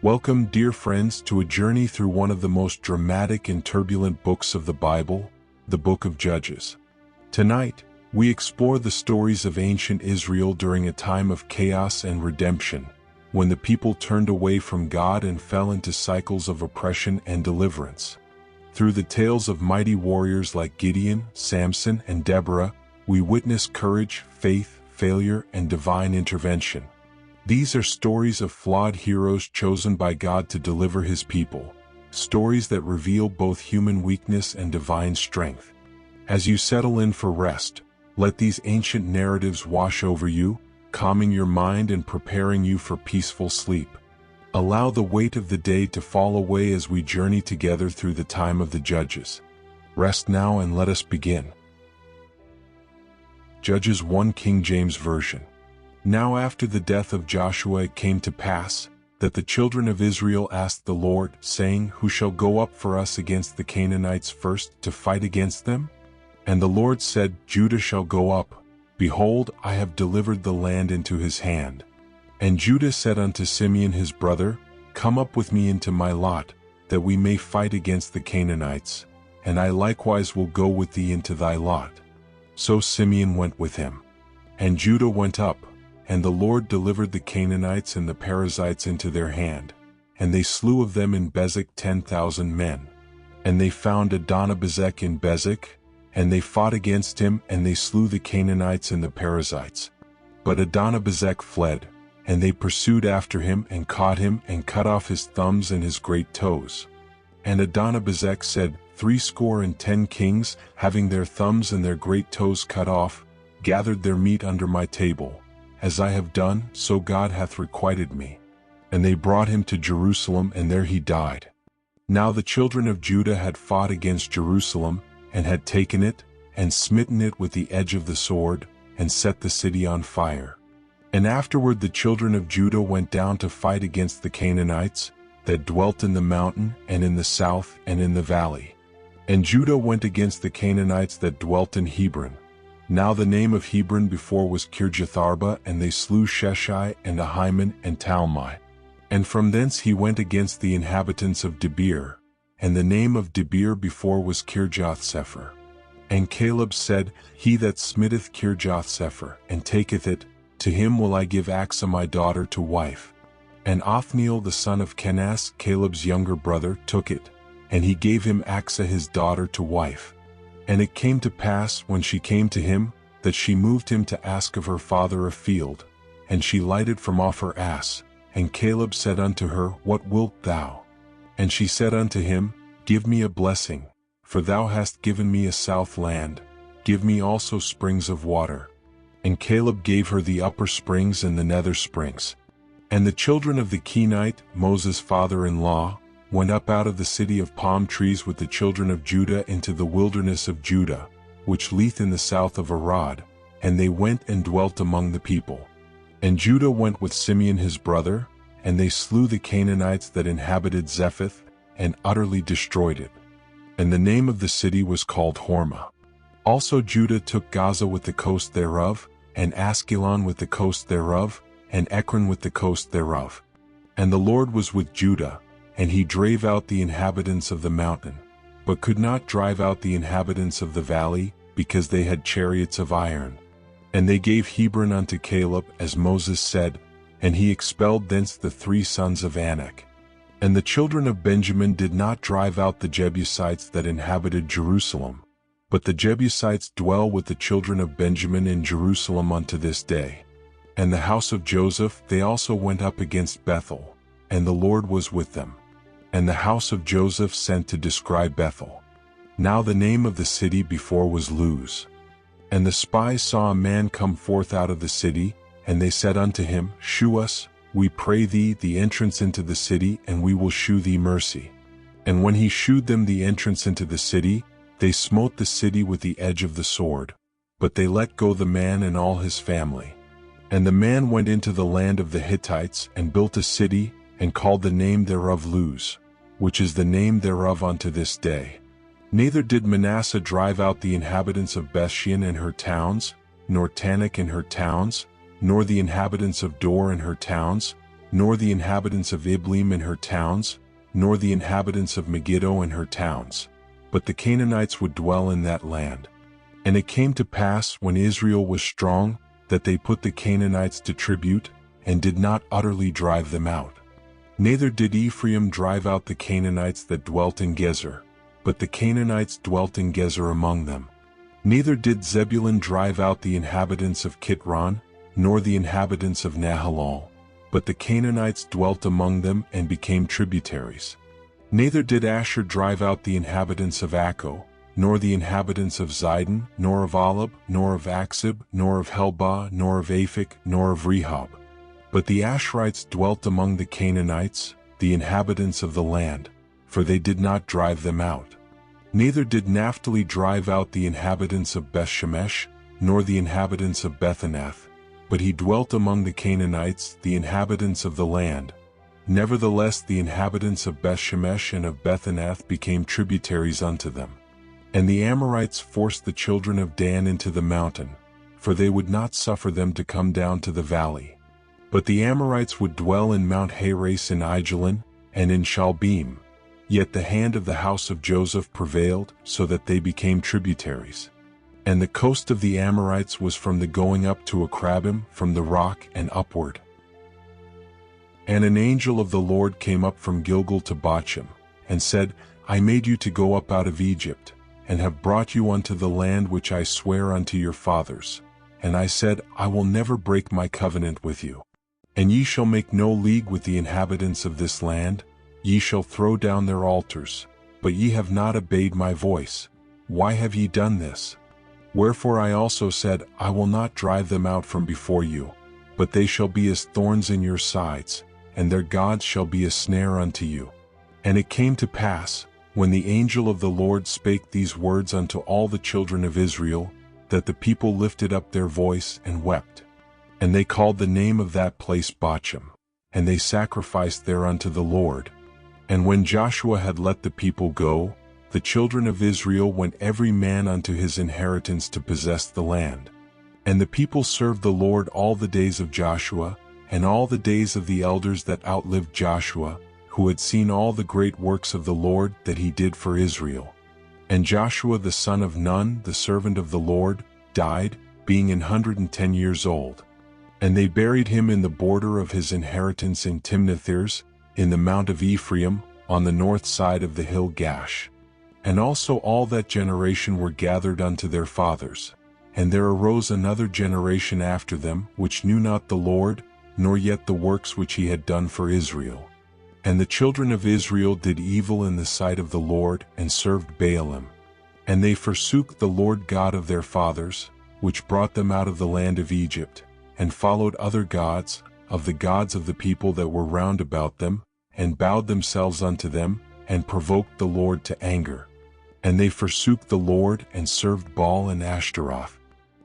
Welcome, dear friends, to a journey through one of the most dramatic and turbulent books of the Bible, the Book of Judges. Tonight, we explore the stories of ancient Israel during a time of chaos and redemption, when the people turned away from God and fell into cycles of oppression and deliverance. Through the tales of mighty warriors like Gideon, Samson, and Deborah, we witness courage, faith, failure, and divine intervention. These are stories of flawed heroes chosen by God to deliver His people, stories that reveal both human weakness and divine strength. As you settle in for rest, let these ancient narratives wash over you, calming your mind and preparing you for peaceful sleep. Allow the weight of the day to fall away as we journey together through the time of the Judges. Rest now and let us begin. Judges 1 King James Version. Now after the death of Joshua it came to pass, that the children of Israel asked the Lord, saying, Who shall go up for us against the Canaanites first to fight against them? And the Lord said, Judah shall go up. Behold, I have delivered the land into his hand. And Judah said unto Simeon his brother, Come up with me into my lot, that we may fight against the Canaanites, and I likewise will go with thee into thy lot. So Simeon went with him. And Judah went up, and the Lord delivered the Canaanites and the Perizzites into their hand, and they slew of them in Bezek 10,000 men. And they found Adonibezek in Bezek, and they fought against him, and they slew the Canaanites and the Perizzites. But Adonibezek fled, and they pursued after him, and caught him, and cut off his thumbs and his great toes. And Adonibezek said, 70 kings, having their thumbs and their great toes cut off, gathered their meat under my table. As I have done, so God hath requited me. And they brought him to Jerusalem, and there he died. Now the children of Judah had fought against Jerusalem, and had taken it, and smitten it with the edge of the sword, and set the city on fire. And afterward the children of Judah went down to fight against the Canaanites, that dwelt in the mountain, and in the south, and in the valley. And Judah went against the Canaanites that dwelt in Hebron. Now the name of Hebron before was Kirjatharba, and they slew Sheshai, and Ahiman, and Talmai. And from thence he went against the inhabitants of Debir, and the name of Debir before was Kirjath-sepher. And Caleb said, He that smitteth Kirjath-sepher, and taketh it, to him will I give Achsah my daughter to wife. And Othniel the son of Kenaz, Caleb's younger brother, took it, and he gave him Achsah his daughter to wife. And it came to pass, when she came to him, that she moved him to ask of her father a field, and she lighted from off her ass. And Caleb said unto her, What wilt thou? And she said unto him, Give me a blessing, for thou hast given me a south land, give me also springs of water. And Caleb gave her the upper springs and the nether springs. And the children of the Kenite, Moses' father-in-law, went up out of the city of palm trees with the children of Judah into the wilderness of Judah, which lieth in the south of Arad, and they went and dwelt among the people. And Judah went with Simeon his brother, and they slew the Canaanites that inhabited Jephthah, and utterly destroyed it. And the name of the city was called Hormah. Also Judah took Gaza with the coast thereof, and Askelon with the coast thereof, and Ekron with the coast thereof. And the Lord was with Judah, and he drave out the inhabitants of the mountain, but could not drive out the inhabitants of the valley, because they had chariots of iron. And they gave Hebron unto Caleb, as Moses said, and he expelled thence the 3 sons of Anak. And the children of Benjamin did not drive out the Jebusites that inhabited Jerusalem, but the Jebusites dwell with the children of Benjamin in Jerusalem unto this day. And the house of Joseph, they also went up against Bethel, and the Lord was with them. And the house of Joseph sent to describe Bethel. Now the name of the city before was Luz. And the spies saw a man come forth out of the city, and they said unto him, Shew us, we pray thee, the entrance into the city, and we will shew thee mercy. And when he shewed them the entrance into the city, they smote the city with the edge of the sword, but they let go the man and all his family. And the man went into the land of the Hittites, and built a city, and called the name thereof Luz, which is the name thereof unto this day. Neither did Manasseh drive out the inhabitants of Bethshean and her towns, nor Tanakh and her towns, nor the inhabitants of Dor and her towns, nor the inhabitants of Ibleam and her towns, nor the inhabitants of Megiddo and her towns, but the Canaanites would dwell in that land. And it came to pass, when Israel was strong, that they put the Canaanites to tribute, and did not utterly drive them out. Neither did Ephraim drive out the Canaanites that dwelt in Gezer, but the Canaanites dwelt in Gezer among them. Neither did Zebulun drive out the inhabitants of Kitron, nor the inhabitants of Nahalal, but the Canaanites dwelt among them and became tributaries. Neither did Asher drive out the inhabitants of Akko, nor the inhabitants of Zidon, nor of Olab, nor of Aksib, nor of Helbah, nor of Aphik, nor of Rehob. But the Asherites dwelt among the Canaanites, the inhabitants of the land, for they did not drive them out. Neither did Naphtali drive out the inhabitants of Bethshemesh, nor the inhabitants of Bethanath, but he dwelt among the Canaanites, the inhabitants of the land. Nevertheless the inhabitants of Bethshemesh and of Bethanath became tributaries unto them. And the Amorites forced the children of Dan into the mountain, for they would not suffer them to come down to the valley. But the Amorites would dwell in Mount Heres in Aijalon, and in Shaalbim. Yet the hand of the house of Joseph prevailed, so that they became tributaries. And the coast of the Amorites was from the going up to Akrabim, from the rock and upward. And an angel of the Lord came up from Gilgal to Bochim, and said, I made you to go up out of Egypt, and have brought you unto the land which I swear unto your fathers. And I said, I will never break my covenant with you. And ye shall make no league with the inhabitants of this land, ye shall throw down their altars, but ye have not obeyed my voice. Why have ye done this? Wherefore I also said, I will not drive them out from before you, but they shall be as thorns in your sides, and their gods shall be a snare unto you. And it came to pass, when the angel of the Lord spake these words unto all the children of Israel, that the people lifted up their voice and wept. And they called the name of that place Bochim, and they sacrificed there unto the Lord. And when Joshua had let the people go, the children of Israel went every man unto his inheritance to possess the land. And the people served the Lord all the days of Joshua, and all the days of the elders that outlived Joshua, who had seen all the great works of the Lord that he did for Israel. And Joshua the son of Nun, the servant of the Lord, died, being 110 years old. And they buried him in the border of his inheritance in Timnathers, in the mount of Ephraim, on the north side of the hill Gash. And also all that generation were gathered unto their fathers. And there arose another generation after them, which knew not the Lord, nor yet the works which he had done for Israel. And the children of Israel did evil in the sight of the Lord, and served Baalim. And they forsook the Lord God of their fathers, which brought them out of the land of Egypt, and followed other gods, of the gods of the people that were round about them, and bowed themselves unto them, and provoked the Lord to anger. And they forsook the Lord, and served Baal and Ashtaroth.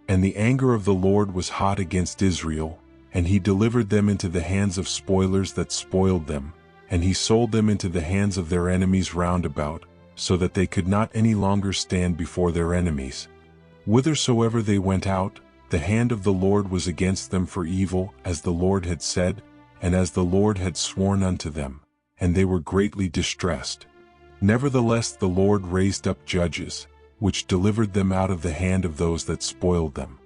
And the anger of the Lord was hot against Israel, and he delivered them into the hands of spoilers that spoiled them, and he sold them into the hands of their enemies round about, so that they could not any longer stand before their enemies. Whithersoever they went out, the hand of the Lord was against them for evil, as the Lord had said, and as the Lord had sworn unto them, and they were greatly distressed. Nevertheless the Lord raised up judges, which delivered them out of the hand of those that spoiled them.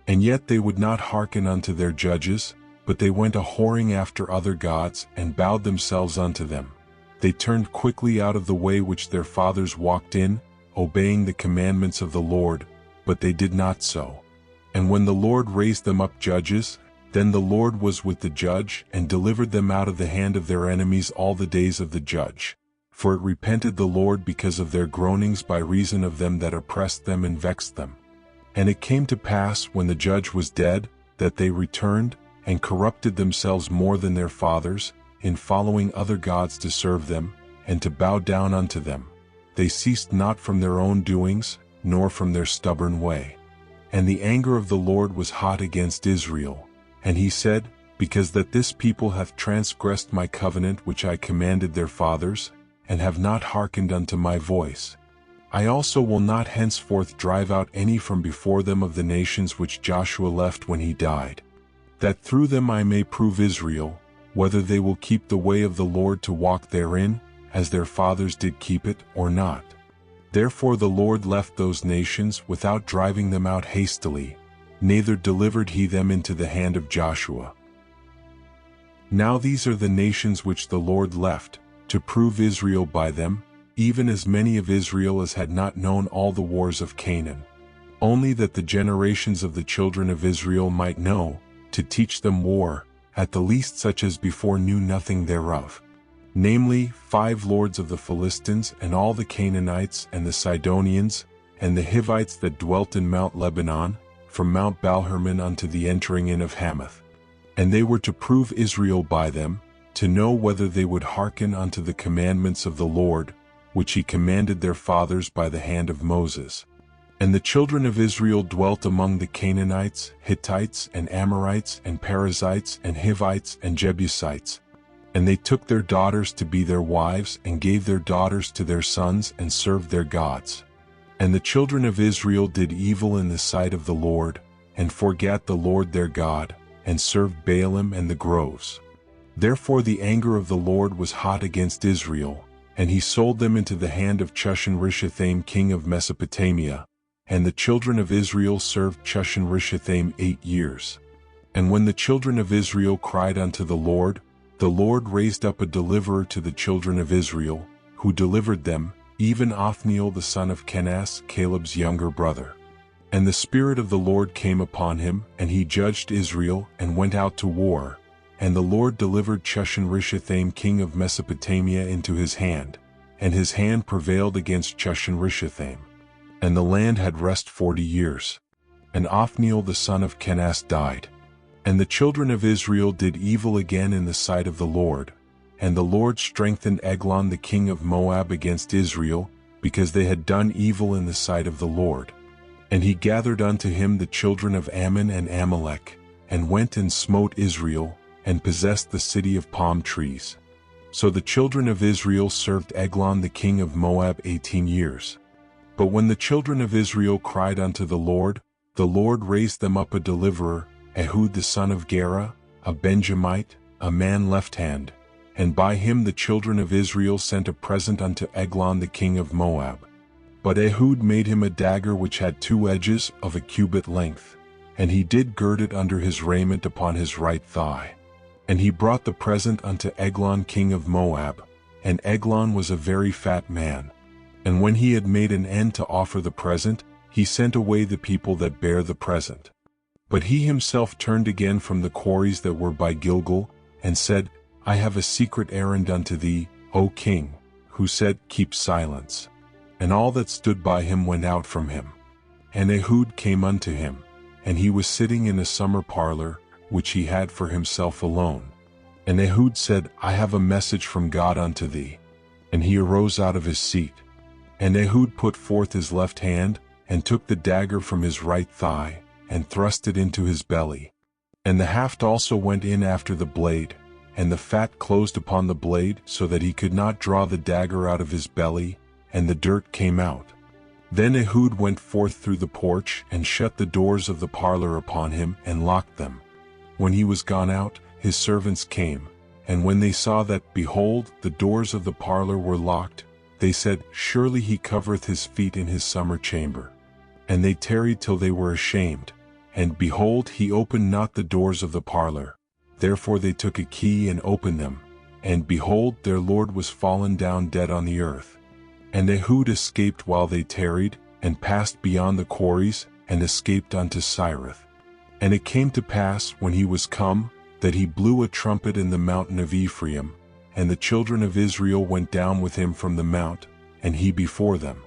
And yet they would not hearken unto their judges, but they went a-whoring after other gods, and bowed themselves unto them. They turned quickly out of the way which their fathers walked in, obeying the commandments of the Lord, but they did not so. And when the Lord raised them up judges, then the Lord was with the judge, and delivered them out of the hand of their enemies all the days of the judge. For it repented the Lord because of their groanings by reason of them that oppressed them and vexed them. And it came to pass, when the judge was dead, that they returned, and corrupted themselves more than their fathers, in following other gods to serve them, and to bow down unto them. They ceased not from their own doings, nor from their stubborn way. And the anger of the Lord was hot against Israel. And he said, Because that this people hath transgressed my covenant which I commanded their fathers, and have not hearkened unto my voice, I also will not henceforth drive out any from before them of the nations which Joshua left when he died, that through them I may prove Israel, whether they will keep the way of the Lord to walk therein, as their fathers did keep it, or not. Therefore the Lord left those nations without driving them out hastily, neither delivered he them into the hand of Joshua. Now these are the nations which the Lord left, to prove Israel by them, even as many of Israel as had not known all the wars of Canaan, only that the generations of the children of Israel might know, to teach them war, at the least such as before knew nothing thereof. Namely, 5 lords of the Philistines, and all the Canaanites, and the Sidonians, and the Hivites that dwelt in Mount Lebanon, from Mount Baalhermon unto the entering in of Hamath. And they were to prove Israel by them, to know whether they would hearken unto the commandments of the Lord, which he commanded their fathers by the hand of Moses. And the children of Israel dwelt among the Canaanites, Hittites, and Amorites, and Perizzites, and Hivites, and Jebusites. And they took their daughters to be their wives, and gave their daughters to their sons, and served their gods. And the children of Israel did evil in the sight of the Lord, and forgat the Lord their God, and served Baalim and the groves. Therefore the anger of the Lord was hot against Israel, and he sold them into the hand of Chushan-Rishathaim king of Mesopotamia, and the children of Israel served Chushan-Rishathaim 8 years. And when the children of Israel cried unto the Lord raised up a deliverer to the children of Israel, who delivered them, even Othniel the son of Kenaz, Caleb's younger brother. And the Spirit of the Lord came upon him, and he judged Israel, and went out to war. And the Lord delivered Chushan-Rishathaim king of Mesopotamia into his hand, and his hand prevailed against Chushan-Rishathaim. And the land had rest 40 years. And Othniel the son of Kenaz died. And the children of Israel did evil again in the sight of the Lord. And the Lord strengthened Eglon the king of Moab against Israel, because they had done evil in the sight of the Lord. And he gathered unto him the children of Ammon and Amalek, and went and smote Israel, and possessed the city of palm trees. So the children of Israel served Eglon the king of Moab 18 years. But when the children of Israel cried unto the Lord raised them up a deliverer, Ehud the son of Gera, a Benjamite, a man left hand, and by him the children of Israel sent a present unto Eglon the king of Moab. But Ehud made him a dagger which had 2 edges of a cubit length, and he did gird it under his raiment upon his right thigh. And he brought the present unto Eglon king of Moab, and Eglon was a very fat man. And when he had made an end to offer the present, he sent away the people that bare the present. But he himself turned again from the quarries that were by Gilgal, and said, I have a secret errand unto thee, O king, who said, Keep silence. And all that stood by him went out from him. And Ehud came unto him, and he was sitting in a summer parlor, which he had for himself alone. And Ehud said, I have a message from God unto thee. And he arose out of his seat. And Ehud put forth his left hand, and took the dagger from his right thigh, and thrust it into his belly. And the haft also went in after the blade, and the fat closed upon the blade, so that he could not draw the dagger out of his belly, and the dirt came out. Then Ehud went forth through the porch, and shut the doors of the parlor upon him, and locked them. When he was gone out, his servants came, and when they saw that, behold, the doors of the parlor were locked, they said, Surely he covereth his feet in his summer chamber. And they tarried till they were ashamed. And behold, he opened not the doors of the parlor. Therefore they took a key and opened them. And behold, their lord was fallen down dead on the earth. And Ehud escaped while they tarried, and passed beyond the quarries, and escaped unto Sireth. And it came to pass, when he was come, that he blew a trumpet in the mountain of Ephraim, and the children of Israel went down with him from the mount, and he before them.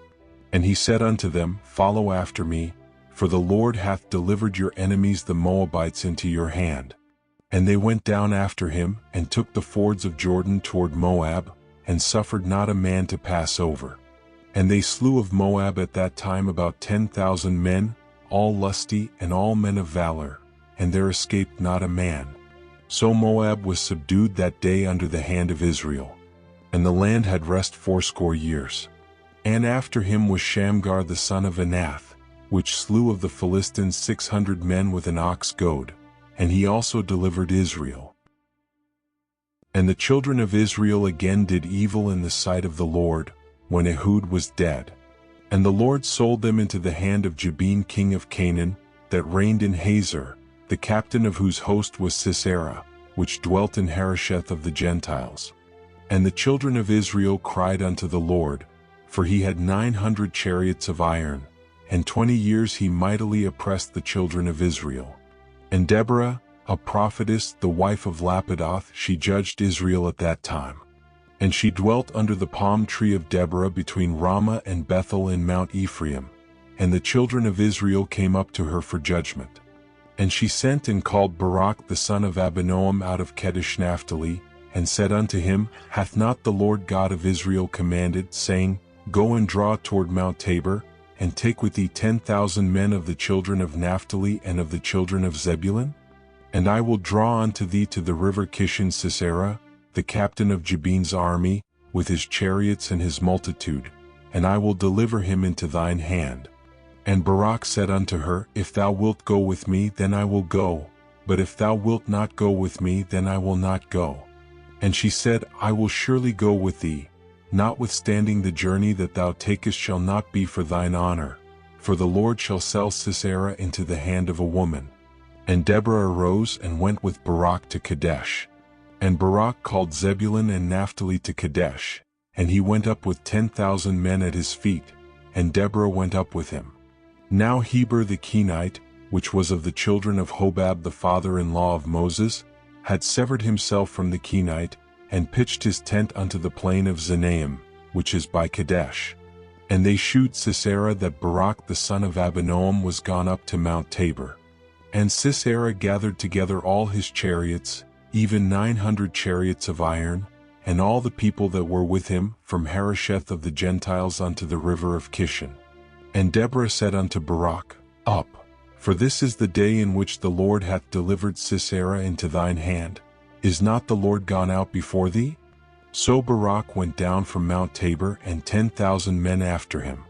And he said unto them, Follow after me, for the Lord hath delivered your enemies the Moabites into your hand. And they went down after him, and took the fords of Jordan toward Moab, and suffered not a man to pass over. And they slew of Moab at that time about 10,000 men, all lusty and all men of valor, and there escaped not a man. So Moab was subdued that day under the hand of Israel. And the land had rest 80 years. And after him was Shamgar the son of Anath, which slew of the Philistines 600 men with an ox goad, and he also delivered Israel. And the children of Israel again did evil in the sight of the Lord, when Ehud was dead. And the Lord sold them into the hand of Jabin king of Canaan, that reigned in Hazor, the captain of whose host was Sisera, which dwelt in Harosheth of the Gentiles. And the children of Israel cried unto the Lord, for he had 900 chariots of iron, and 20 years he mightily oppressed the children of Israel. And Deborah, a prophetess, the wife of Lapidoth, she judged Israel at that time. And she dwelt under the palm tree of Deborah between Ramah and Bethel in Mount Ephraim, and the children of Israel came up to her for judgment. And she sent and called Barak the son of Abinoam out of Kedesh Naphtali, and said unto him, Hath not the Lord God of Israel commanded, saying, Go and draw toward Mount Tabor, and take with thee 10,000 men of the children of Naphtali and of the children of Zebulun? And I will draw unto thee to the river Kishon Sisera, the captain of Jabin's army, with his chariots and his multitude, and I will deliver him into thine hand. And Barak said unto her, If thou wilt go with me, then I will go, but if thou wilt not go with me, then I will not go. And she said, I will surely go with thee, notwithstanding the journey that thou takest shall not be for thine honor, for the Lord shall sell Sisera into the hand of a woman. And Deborah arose and went with Barak to Kadesh. And Barak called Zebulun and Naphtali to Kadesh, and he went up with 10,000 men at his feet, and Deborah went up with him. Now Heber the Kenite, which was of the children of Hobab the father-in-law of Moses, had severed himself from the Kenite, and pitched his tent unto the plain of Zanaim, which is by Kadesh. And they shewed Sisera that Barak the son of Abinoam was gone up to Mount Tabor. And Sisera gathered together all his chariots, even 900 chariots of iron, and all the people that were with him, from Harosheth of the Gentiles unto the river of Kishon. And Deborah said unto Barak, Up, for this is the day in which the Lord hath delivered Sisera into thine hand. Is not the Lord gone out before thee? So Barak went down from Mount Tabor, and 10,000 men after him.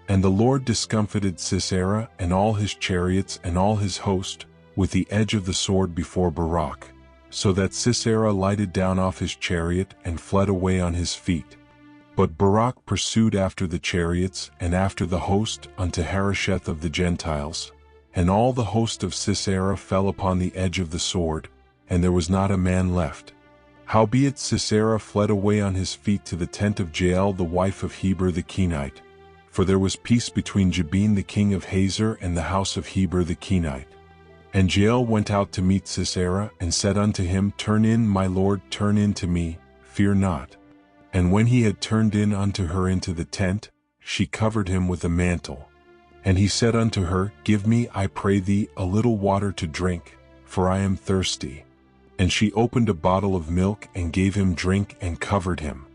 And the Lord discomfited Sisera and all his chariots and all his host, with the edge of the sword before Barak, so that Sisera lighted down off his chariot and fled away on his feet. But Barak pursued after the chariots and after the host unto Harosheth of the Gentiles, and all the host of Sisera fell upon the edge of the sword, and there was not a man left. Howbeit Sisera fled away on his feet to the tent of Jael the wife of Heber the Kenite, for there was peace between Jabin the king of Hazor and the house of Heber the Kenite. And Jael went out to meet Sisera, and said unto him, Turn in, my lord, turn in to me, fear not. And when he had turned in unto her into the tent, she covered him with a mantle. And he said unto her, Give me, I pray thee, a little water to drink, for I am thirsty. And she opened a bottle of milk, and gave him drink, and covered him.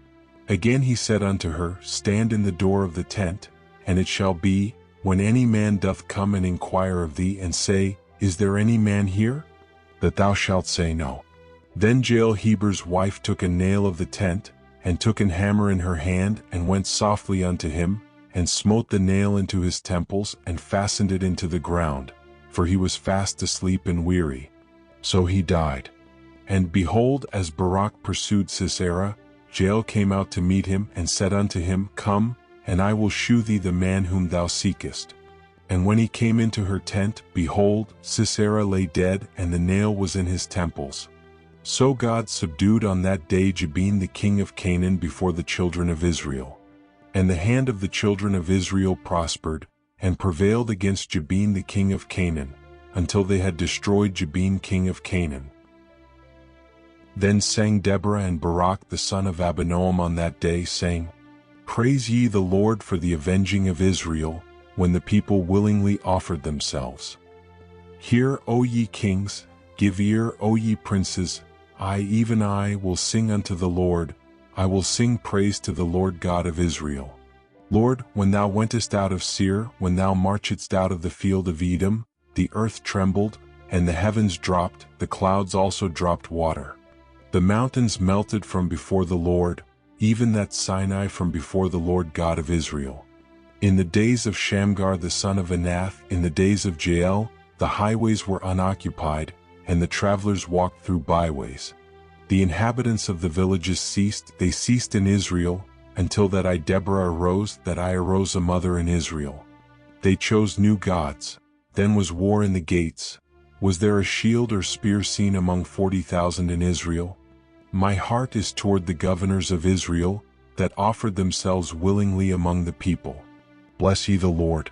Again he said unto her, Stand in the door of the tent, and it shall be, when any man doth come and inquire of thee, and say, Is there any man here? That thou shalt say no. Then Jael Heber's wife took a nail of the tent, and took an hammer in her hand, and went softly unto him, and smote the nail into his temples, and fastened it into the ground, for he was fast asleep and weary. So he died. And behold, as Barak pursued Sisera, Jael came out to meet him, and said unto him, Come, and I will shew thee the man whom thou seekest. And when he came into her tent, behold, Sisera lay dead, and the nail was in his temples. So God subdued on that day Jabin the king of Canaan before the children of Israel. And the hand of the children of Israel prospered, and prevailed against Jabin the king of Canaan, until they had destroyed Jabin king of Canaan. Then sang Deborah and Barak the son of Abinoam on that day, saying, Praise ye the Lord for the avenging of Israel, when the people willingly offered themselves. Hear, O ye kings, give ear, O ye princes, I, even I, will sing unto the Lord, I will sing praise to the Lord God of Israel. Lord, when thou wentest out of Seir, when thou marchedst out of the field of Edom, the earth trembled, and the heavens dropped, the clouds also dropped water. The mountains melted from before the Lord, even that Sinai from before the Lord God of Israel. In the days of Shamgar the son of Anath, in the days of Jael, the highways were unoccupied, and the travelers walked through byways. The inhabitants of the villages ceased, they ceased in Israel, until that I Deborah arose, that I arose a mother in Israel. They chose new gods. Then was war in the gates. Was there a shield or spear seen among 40,000 in Israel? My heart is toward the governors of Israel, that offered themselves willingly among the people. Bless ye the Lord.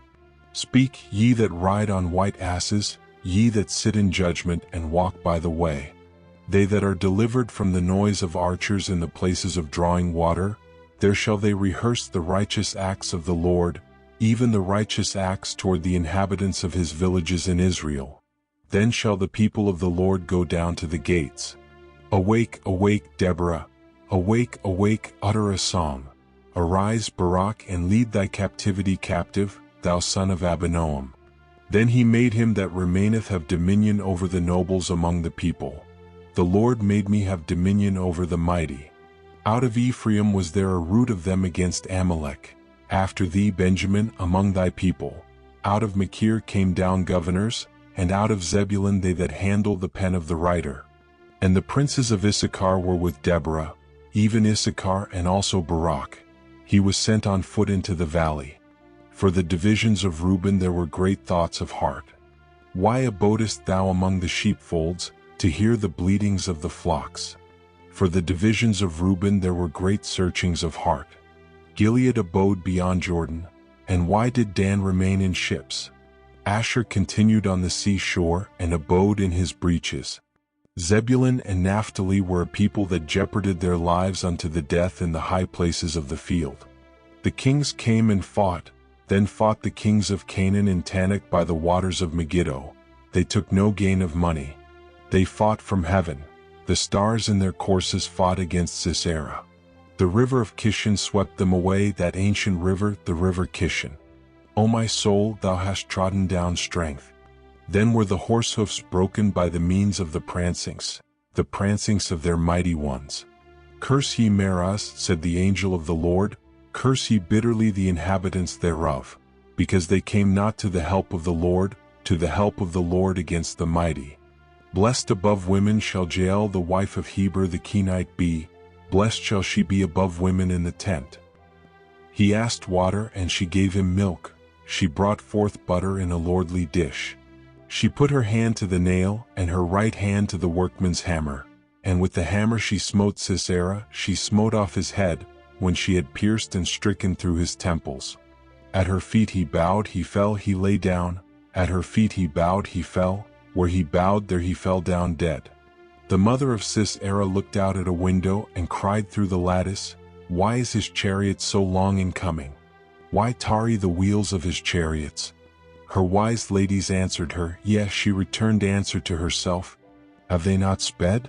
Speak, ye that ride on white asses, ye that sit in judgment and walk by the way. They that are delivered from the noise of archers in the places of drawing water, there shall they rehearse the righteous acts of the Lord, even the righteous acts toward the inhabitants of his villages in Israel. Then shall the people of the Lord go down to the gates. Awake, awake, Deborah! Awake, awake, utter a song. Arise, Barak, and lead thy captivity captive, thou son of Abinoam. Then he made him that remaineth have dominion over the nobles among the people. The Lord made me have dominion over the mighty. Out of Ephraim was there a root of them against Amalek. After thee, Benjamin, among thy people. Out of Machir came down governors, and out of Zebulun they that handle the pen of the writer. And the princes of Issachar were with Deborah, even Issachar and also Barak. He was sent on foot into the valley. For the divisions of Reuben there were great thoughts of heart. Why abodest thou among the sheepfolds, to hear the bleatings of the flocks? For the divisions of Reuben there were great searchings of heart. Gilead abode beyond Jordan, and why did Dan remain in ships? Asher continued on the sea shore, and abode in his breaches. Zebulun and Naphtali were a people that jeoparded their lives unto the death in the high places of the field. The kings came and fought, then fought the kings of Canaan in Tanakh by the waters of Megiddo. They took no gain of money. They fought from heaven. The stars in their courses fought against Sisera. The river of Kishon swept them away, that ancient river, the river Kishon. O my soul, thou hast trodden down strength. Then were the horsehoofs broken by the means of the prancings of their mighty ones. Curse ye Meroz, said the angel of the Lord, curse ye bitterly the inhabitants thereof, because they came not to the help of the Lord, to the help of the Lord against the mighty. Blessed above women shall Jael the wife of Heber the Kenite be, blessed shall she be above women in the tent. He asked water, and she gave him milk. She brought forth butter in a lordly dish. She put her hand to the nail, and her right hand to the workman's hammer. And with the hammer she smote Sisera, she smote off his head, when she had pierced and stricken through his temples. At her feet he bowed, he fell, he lay down. At her feet he bowed, he fell. Where he bowed, there he fell down dead. The mother of Sisera looked out at a window and cried through the lattice, why is his chariot so long in coming? Why tarry the wheels of his chariots? Her wise ladies answered her, yes, she returned answer to herself, have they not sped?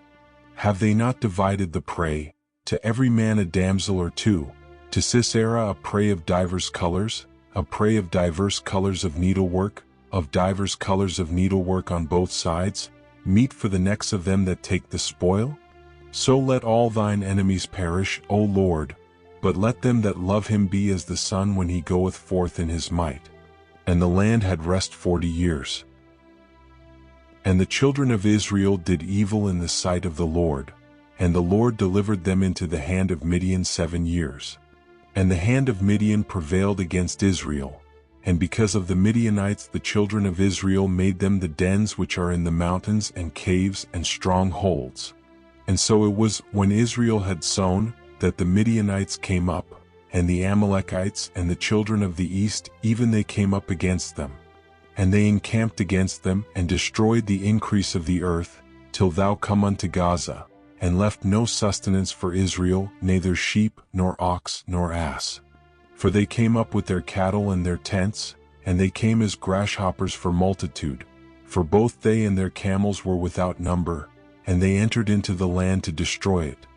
Have they not divided the prey, to every man a damsel or two, to Sisera a prey of divers colors, a prey of diverse colors of needlework, of divers colors of needlework on both sides, meat for the necks of them that take the spoil? So let all thine enemies perish, O Lord, but let them that love him be as the sun when he goeth forth in his might. And the land had rest 40 years. And the children of Israel did evil in the sight of the Lord, and the Lord delivered them into the hand of Midian 7 years. And the hand of Midian prevailed against Israel, and because of the Midianites the children of Israel made them the dens which are in the mountains and caves and strongholds. And so it was, when Israel had sown, that the Midianites came up, and the Amalekites and the children of the east, even they came up against them. And they encamped against them, and destroyed the increase of the earth, till thou come unto Gaza, and left no sustenance for Israel, neither sheep, nor ox, nor ass. For they came up with their cattle and their tents, and they came as grasshoppers for multitude, for both they and their camels were without number, and they entered into the land to destroy it.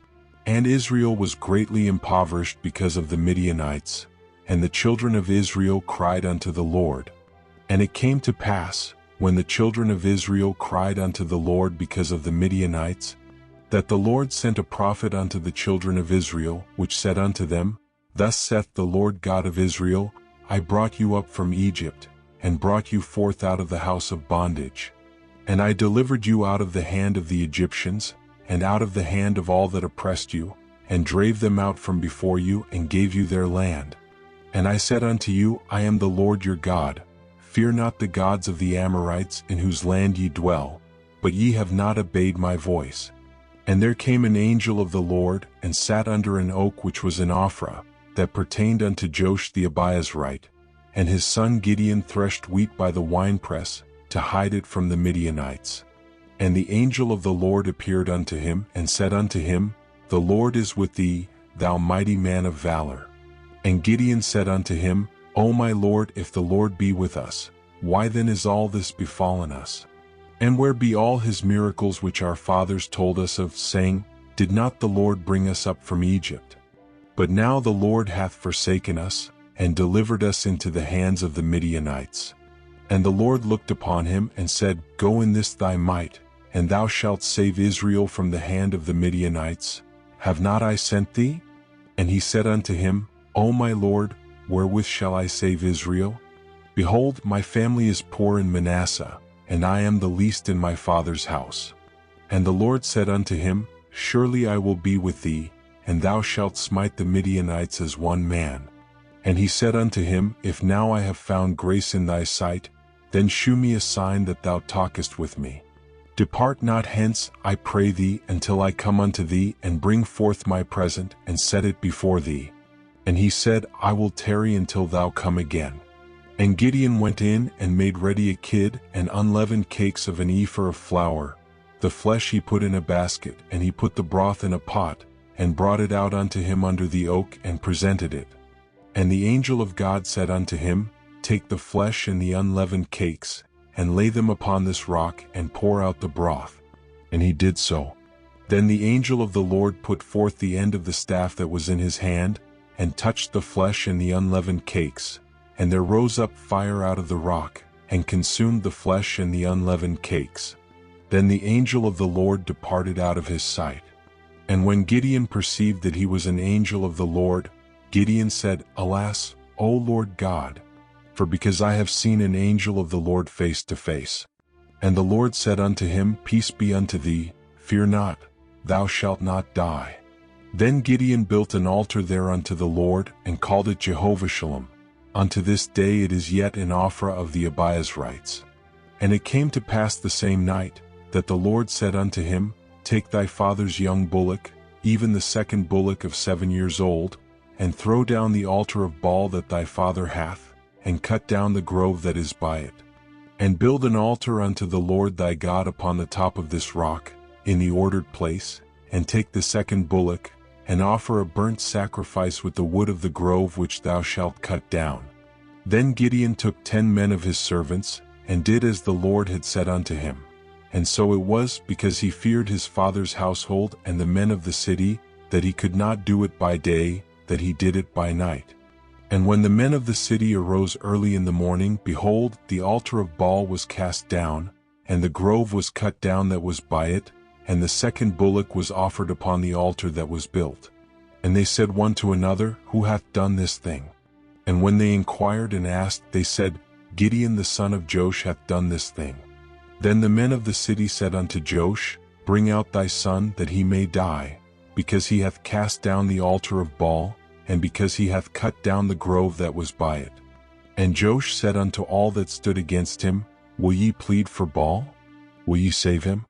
And Israel was greatly impoverished because of the Midianites, and the children of Israel cried unto the Lord. And it came to pass, when the children of Israel cried unto the Lord because of the Midianites, that the Lord sent a prophet unto the children of Israel, which said unto them, Thus saith the Lord God of Israel, I brought you up from Egypt, and brought you forth out of the house of bondage. And I delivered you out of the hand of the Egyptians, and out of the hand of all that oppressed you, and drave them out from before you, and gave you their land. And I said unto you, I am the Lord your God. Fear not the gods of the Amorites, in whose land ye dwell, but ye have not obeyed my voice. And there came an angel of the Lord, and sat under an oak which was in Ophrah, that pertained unto Joash the Abiezrite. And his son Gideon threshed wheat by the winepress, to hide it from the Midianites. And the angel of the Lord appeared unto him, and said unto him, The Lord is with thee, thou mighty man of valor. And Gideon said unto him, O my Lord, if the Lord be with us, why then is all this befallen us? And where be all his miracles which our fathers told us of, saying, Did not the Lord bring us up from Egypt? But now the Lord hath forsaken us, and delivered us into the hands of the Midianites. And the Lord looked upon him, and said, Go in this thy might, and thou shalt save Israel from the hand of the Midianites. Have not I sent thee? And he said unto him, O my Lord, wherewith shall I save Israel? Behold, my family is poor in Manasseh, and I am the least in my father's house. And the Lord said unto him, Surely I will be with thee, and thou shalt smite the Midianites as one man. And he said unto him, If now I have found grace in thy sight, then shew me a sign that thou talkest with me. Depart not hence, I pray thee, until I come unto thee, and bring forth my present, and set it before thee. And he said, I will tarry until thou come again. And Gideon went in, and made ready a kid, and unleavened cakes of an ephah of flour. The flesh he put in a basket, and he put the broth in a pot, and brought it out unto him under the oak, and presented it. And the angel of God said unto him, Take the flesh and the unleavened cakes, and lay them upon this rock, and pour out the broth. And he did so. Then the angel of the Lord put forth the end of the staff that was in his hand, and touched the flesh and the unleavened cakes. And there rose up fire out of the rock, and consumed the flesh and the unleavened cakes. Then the angel of the Lord departed out of his sight. And when Gideon perceived that he was an angel of the Lord, Gideon said, Alas, O Lord God, for because I have seen an angel of the Lord face to face. And the Lord said unto him, Peace be unto thee, fear not, thou shalt not die. Then Gideon built an altar there unto the Lord, and called it Jehovah Shalom. Unto this day it is yet in Ophrah of the Abiezrites. And it came to pass the same night, that the Lord said unto him, Take thy father's young bullock, even the second bullock of 7 years old, and throw down the altar of Baal that thy father hath, and cut down the grove that is by it. And build an altar unto the Lord thy God upon the top of this rock, in the ordered place, and take the second bullock, and offer a burnt sacrifice with the wood of the grove which thou shalt cut down. Then Gideon took 10 men of his servants, and did as the Lord had said unto him. And so it was, because he feared his father's household and the men of the city, that he could not do it by day, that he did it by night. And when the men of the city arose early in the morning, behold, the altar of Baal was cast down, and the grove was cut down that was by it, and the second bullock was offered upon the altar that was built. And they said one to another, Who hath done this thing? And when they inquired and asked, they said, Gideon the son of Joash hath done this thing. Then the men of the city said unto Joash, Bring out thy son, that he may die, because he hath cast down the altar of Baal, and because he hath cut down the grove that was by it. And Joash said unto all that stood against him, Will ye plead for Baal? Will ye save him?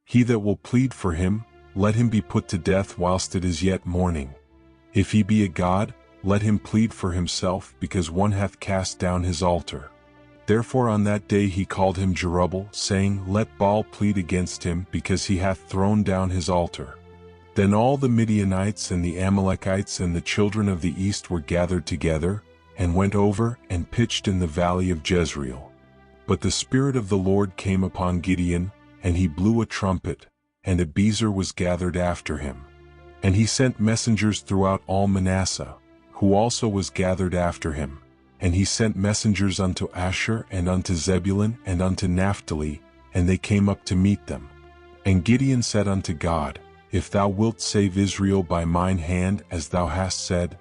He that will plead for him, let him be put to death whilst it is yet morning. If he be a god, let him plead for himself, because one hath cast down his altar. Therefore on that day he called him Jerubbaal, saying, Let Baal plead against him, because he hath thrown down his altar. Then all the Midianites and the Amalekites and the children of the east were gathered together, and went over and pitched in the valley of Jezreel. But the Spirit of the Lord came upon Gideon, and he blew a trumpet, and Abiezer was gathered after him. And he sent messengers throughout all Manasseh, who also was gathered after him. And he sent messengers unto Asher and unto Zebulun and unto Naphtali, and they came up to meet them. And Gideon said unto God, If thou wilt save Israel by mine hand, as thou hast said,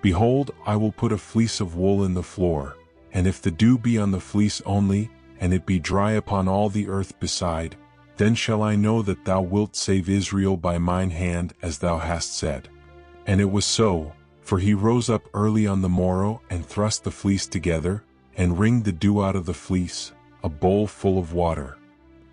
behold, I will put a fleece of wool in the floor, and if the dew be on the fleece only, and it be dry upon all the earth beside, then shall I know that thou wilt save Israel by mine hand as thou hast said. And it was so, for he rose up early on the morrow and thrust the fleece together, and wringed the dew out of the fleece, a bowl full of water.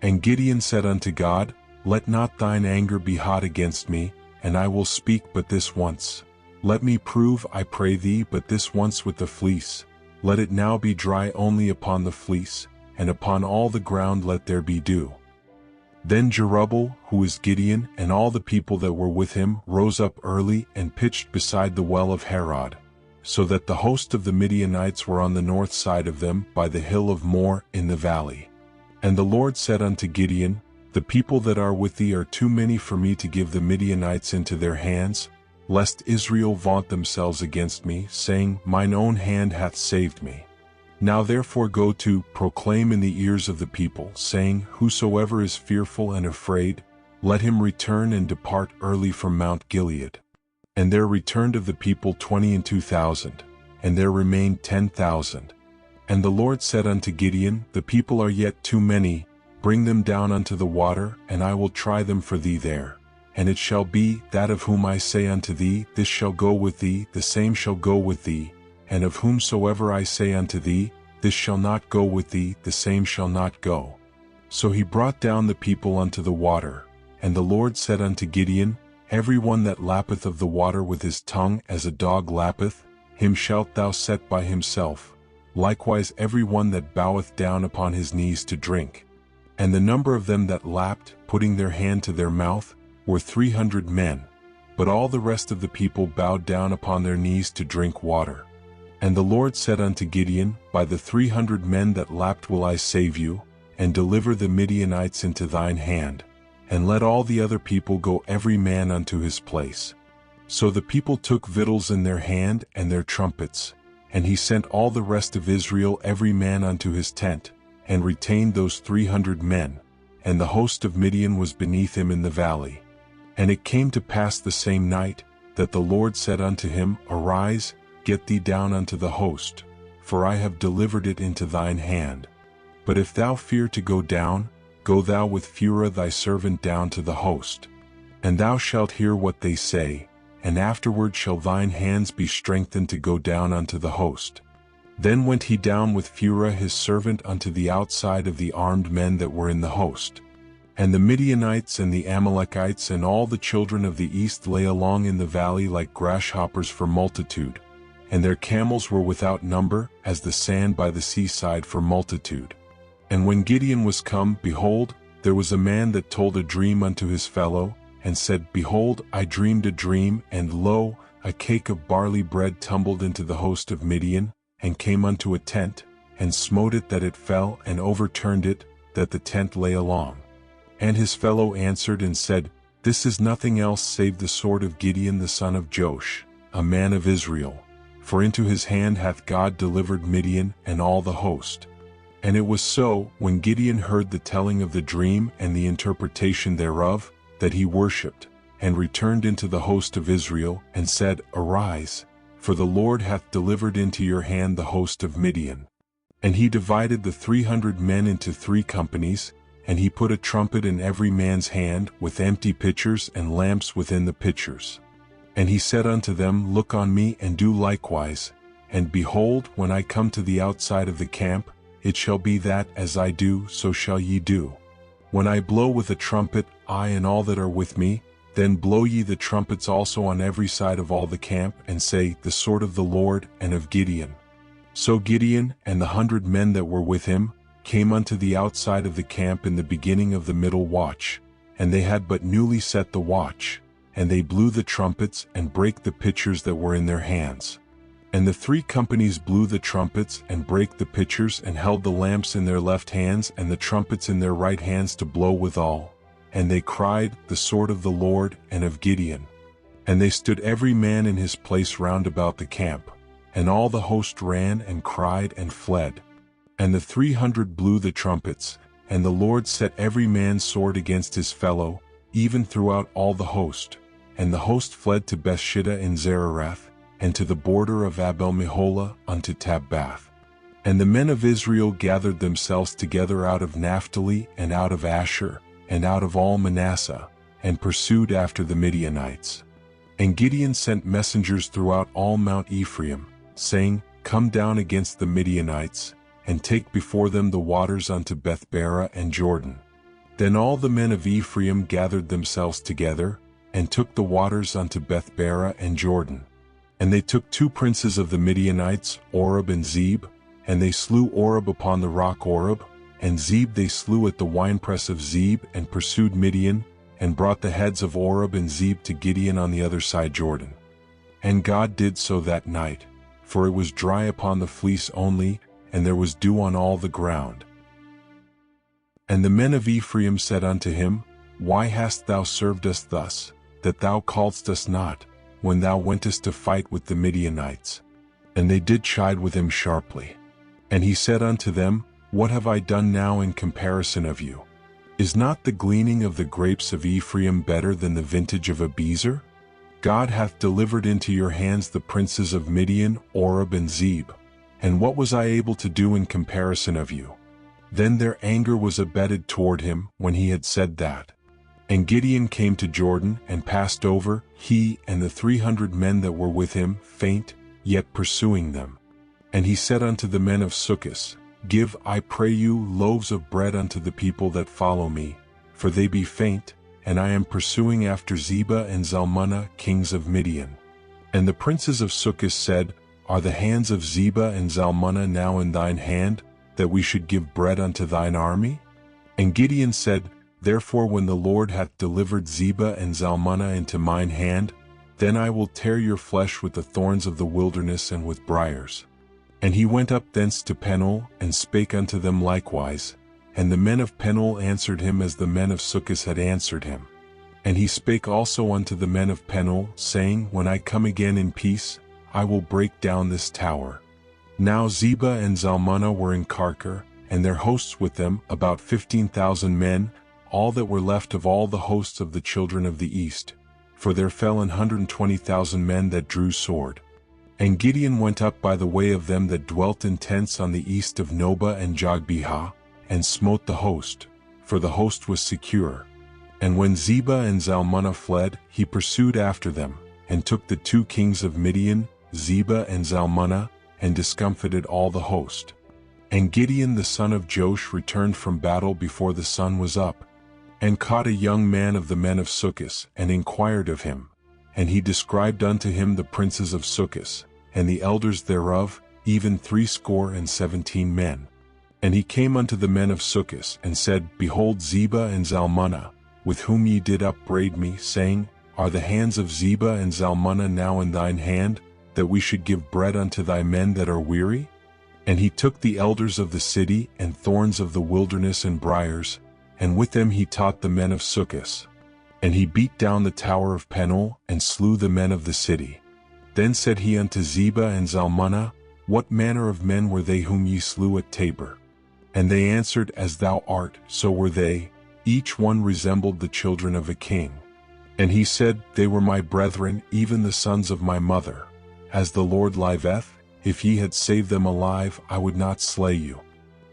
And Gideon said unto God, Let not thine anger be hot against me, and I will speak but this once. Let me prove, I pray thee, but this once with the fleece. Let it now be dry only upon the fleece, and upon all the ground let there be dew. Then Jerubbaal, who is Gideon, and all the people that were with him, rose up early and pitched beside the well of Harod, so that the host of the Midianites were on the north side of them by the hill of Moreh in the valley. And the Lord said unto Gideon, The people that are with thee are too many for me to give the Midianites into their hands, lest Israel vaunt themselves against me, saying, Mine own hand hath saved me. Now therefore go to, proclaim in the ears of the people, saying, Whosoever is fearful and afraid, let him return and depart early from Mount Gilead. And there returned of the people 22,000, and there remained 10,000. And the Lord said unto Gideon, The people are yet too many, bring them down unto the water, and I will try them for thee there. And it shall be, that of whom I say unto thee, This shall go with thee, the same shall go with thee, and of whomsoever I say unto thee, This shall not go with thee, the same shall not go. So he brought down the people unto the water. And the Lord said unto Gideon, Every one that lappeth of the water with his tongue as a dog lappeth, him shalt thou set by himself, likewise every one that boweth down upon his knees to drink. And the number of them that lapped, putting their hand to their mouth, were 300 men, but all the rest of the people bowed down upon their knees to drink water. And the Lord said unto Gideon, By the 300 men that lapped will I save you, and deliver the Midianites into thine hand, and let all the other people go every man unto his place. So the people took victuals in their hand and their trumpets, and he sent all the rest of Israel every man unto his tent, and retained those 300 men, and the host of Midian was beneath him in the valley. And it came to pass the same night, that the Lord said unto him, Arise, get thee down unto the host, for I have delivered it into thine hand. But if thou fear to go down, go thou with Phurah thy servant down to the host. And thou shalt hear what they say, and afterward shall thine hands be strengthened to go down unto the host. Then went he down with Phurah his servant unto the outside of the armed men that were in the host. And the Midianites and the Amalekites and all the children of the east lay along in the valley like grasshoppers for multitude, and their camels were without number, as the sand by the seaside for multitude. And when Gideon was come, behold, there was a man that told a dream unto his fellow, and said, Behold, I dreamed a dream, and lo, a cake of barley bread tumbled into the host of Midian, and came unto a tent, and smote it that it fell, and overturned it, that the tent lay along. And his fellow answered and said, This is nothing else save the sword of Gideon the son of Joash, a man of Israel. For into his hand hath God delivered Midian and all the host. And it was so, when Gideon heard the telling of the dream and the interpretation thereof, that he worshipped, and returned into the host of Israel, and said, Arise, for the Lord hath delivered into your hand the host of Midian. And he divided the 300 men into 3 companies, and he put a trumpet in every man's hand, with empty pitchers and lamps within the pitchers. And he said unto them, Look on me, and do likewise. And behold, when I come to the outside of the camp, it shall be that, as I do, so shall ye do. When I blow with a trumpet, I and all that are with me, then blow ye the trumpets also on every side of all the camp, and say, The sword of the Lord and of Gideon. So Gideon, and the 100 men that were with him, came unto the outside of the camp in the beginning of the middle watch, and they had but newly set the watch. And they blew the trumpets, and brake the pitchers that were in their hands. And the 3 companies blew the trumpets, and brake the pitchers, and held the lamps in their left hands, and the trumpets in their right hands to blow withal. And they cried, The sword of the Lord and of Gideon. And they stood every man in his place round about the camp. And all the host ran, and cried, and fled. And the 300 blew the trumpets, and the Lord set every man's sword against his fellow, even throughout all the host. And the host fled to Bethshittah in Zererath, and to the border of Abel-Meholah unto Tabbath. And the men of Israel gathered themselves together out of Naphtali and out of Asher, and out of all Manasseh, and pursued after the Midianites. And Gideon sent messengers throughout all Mount Ephraim, saying, Come down against the Midianites, and take before them the waters unto Bethbara and Jordan. Then all the men of Ephraim gathered themselves together, and took the waters unto Bethbara and Jordan. And they took 2 princes of the Midianites, Oreb and Zeb, and they slew Oreb upon the rock Oreb, and Zeb they slew at the winepress of Zeb, and pursued Midian, and brought the heads of Oreb and Zeb to Gideon on the other side Jordan. And God did so that night, for it was dry upon the fleece only, and there was dew on all the ground. And the men of Ephraim said unto him, Why hast thou served us thus, that thou calledst us not, when thou wentest to fight with the Midianites? And they did chide with him sharply. And he said unto them, What have I done now in comparison of you? Is not the gleaning of the grapes of Ephraim better than the vintage of Abiezer? God hath delivered into your hands the princes of Midian, Oreb and Zeb. And what was I able to do in comparison of you? Then their anger was abated toward him when he had said that. And Gideon came to Jordan, and passed over, he and the 300 men that were with him, faint, yet pursuing them. And he said unto the men of Succoth, Give, I pray you, loaves of bread unto the people that follow me, for they be faint, and I am pursuing after Zebah and Zalmunna, kings of Midian. And the princes of Succoth said, Are the hands of Zebah and Zalmunna now in thine hand, that we should give bread unto thine army? And Gideon said, Therefore when the Lord hath delivered Zebah and Zalmunna into mine hand, then I will tear your flesh with the thorns of the wilderness and with briars. And he went up thence to Penuel, and spake unto them likewise. And the men of Penuel answered him as the men of Succoth had answered him. And he spake also unto the men of Penuel, saying, When I come again in peace, I will break down this tower. Now Zebah and Zalmunna were in Karkor, and their hosts with them, about 15,000 men, all that were left of all the hosts of the children of the east. For there fell 120,000 men that drew sword. And Gideon went up by the way of them that dwelt in tents on the east of Nobah and Jogbehah, and smote the host, for the host was secure. And when Zebah and Zalmunna fled, he pursued after them, and took the 2 kings of Midian, Zebah and Zalmunna, and discomfited all the host. And Gideon the son of Joash returned from battle before the sun was up, and caught a young man of the men of Succoth, and inquired of him. And he described unto him the princes of Succoth, and the elders thereof, even 70 men. And he came unto the men of Succoth, and said, Behold Zebah and Zalmunna, with whom ye did upbraid me, saying, Are the hands of Zebah and Zalmunna now in thine hand, that we should give bread unto thy men that are weary? And he took the elders of the city, and thorns of the wilderness and briars, and with them he taught the men of Succoth. And he beat down the tower of Penuel, and slew the men of the city. Then said he unto Zebah and Zalmunna, What manner of men were they whom ye slew at Tabor? And they answered, As thou art, so were they, each one resembled the children of a king. And he said, They were my brethren, even the sons of my mother. As the Lord liveth, if ye had saved them alive, I would not slay you.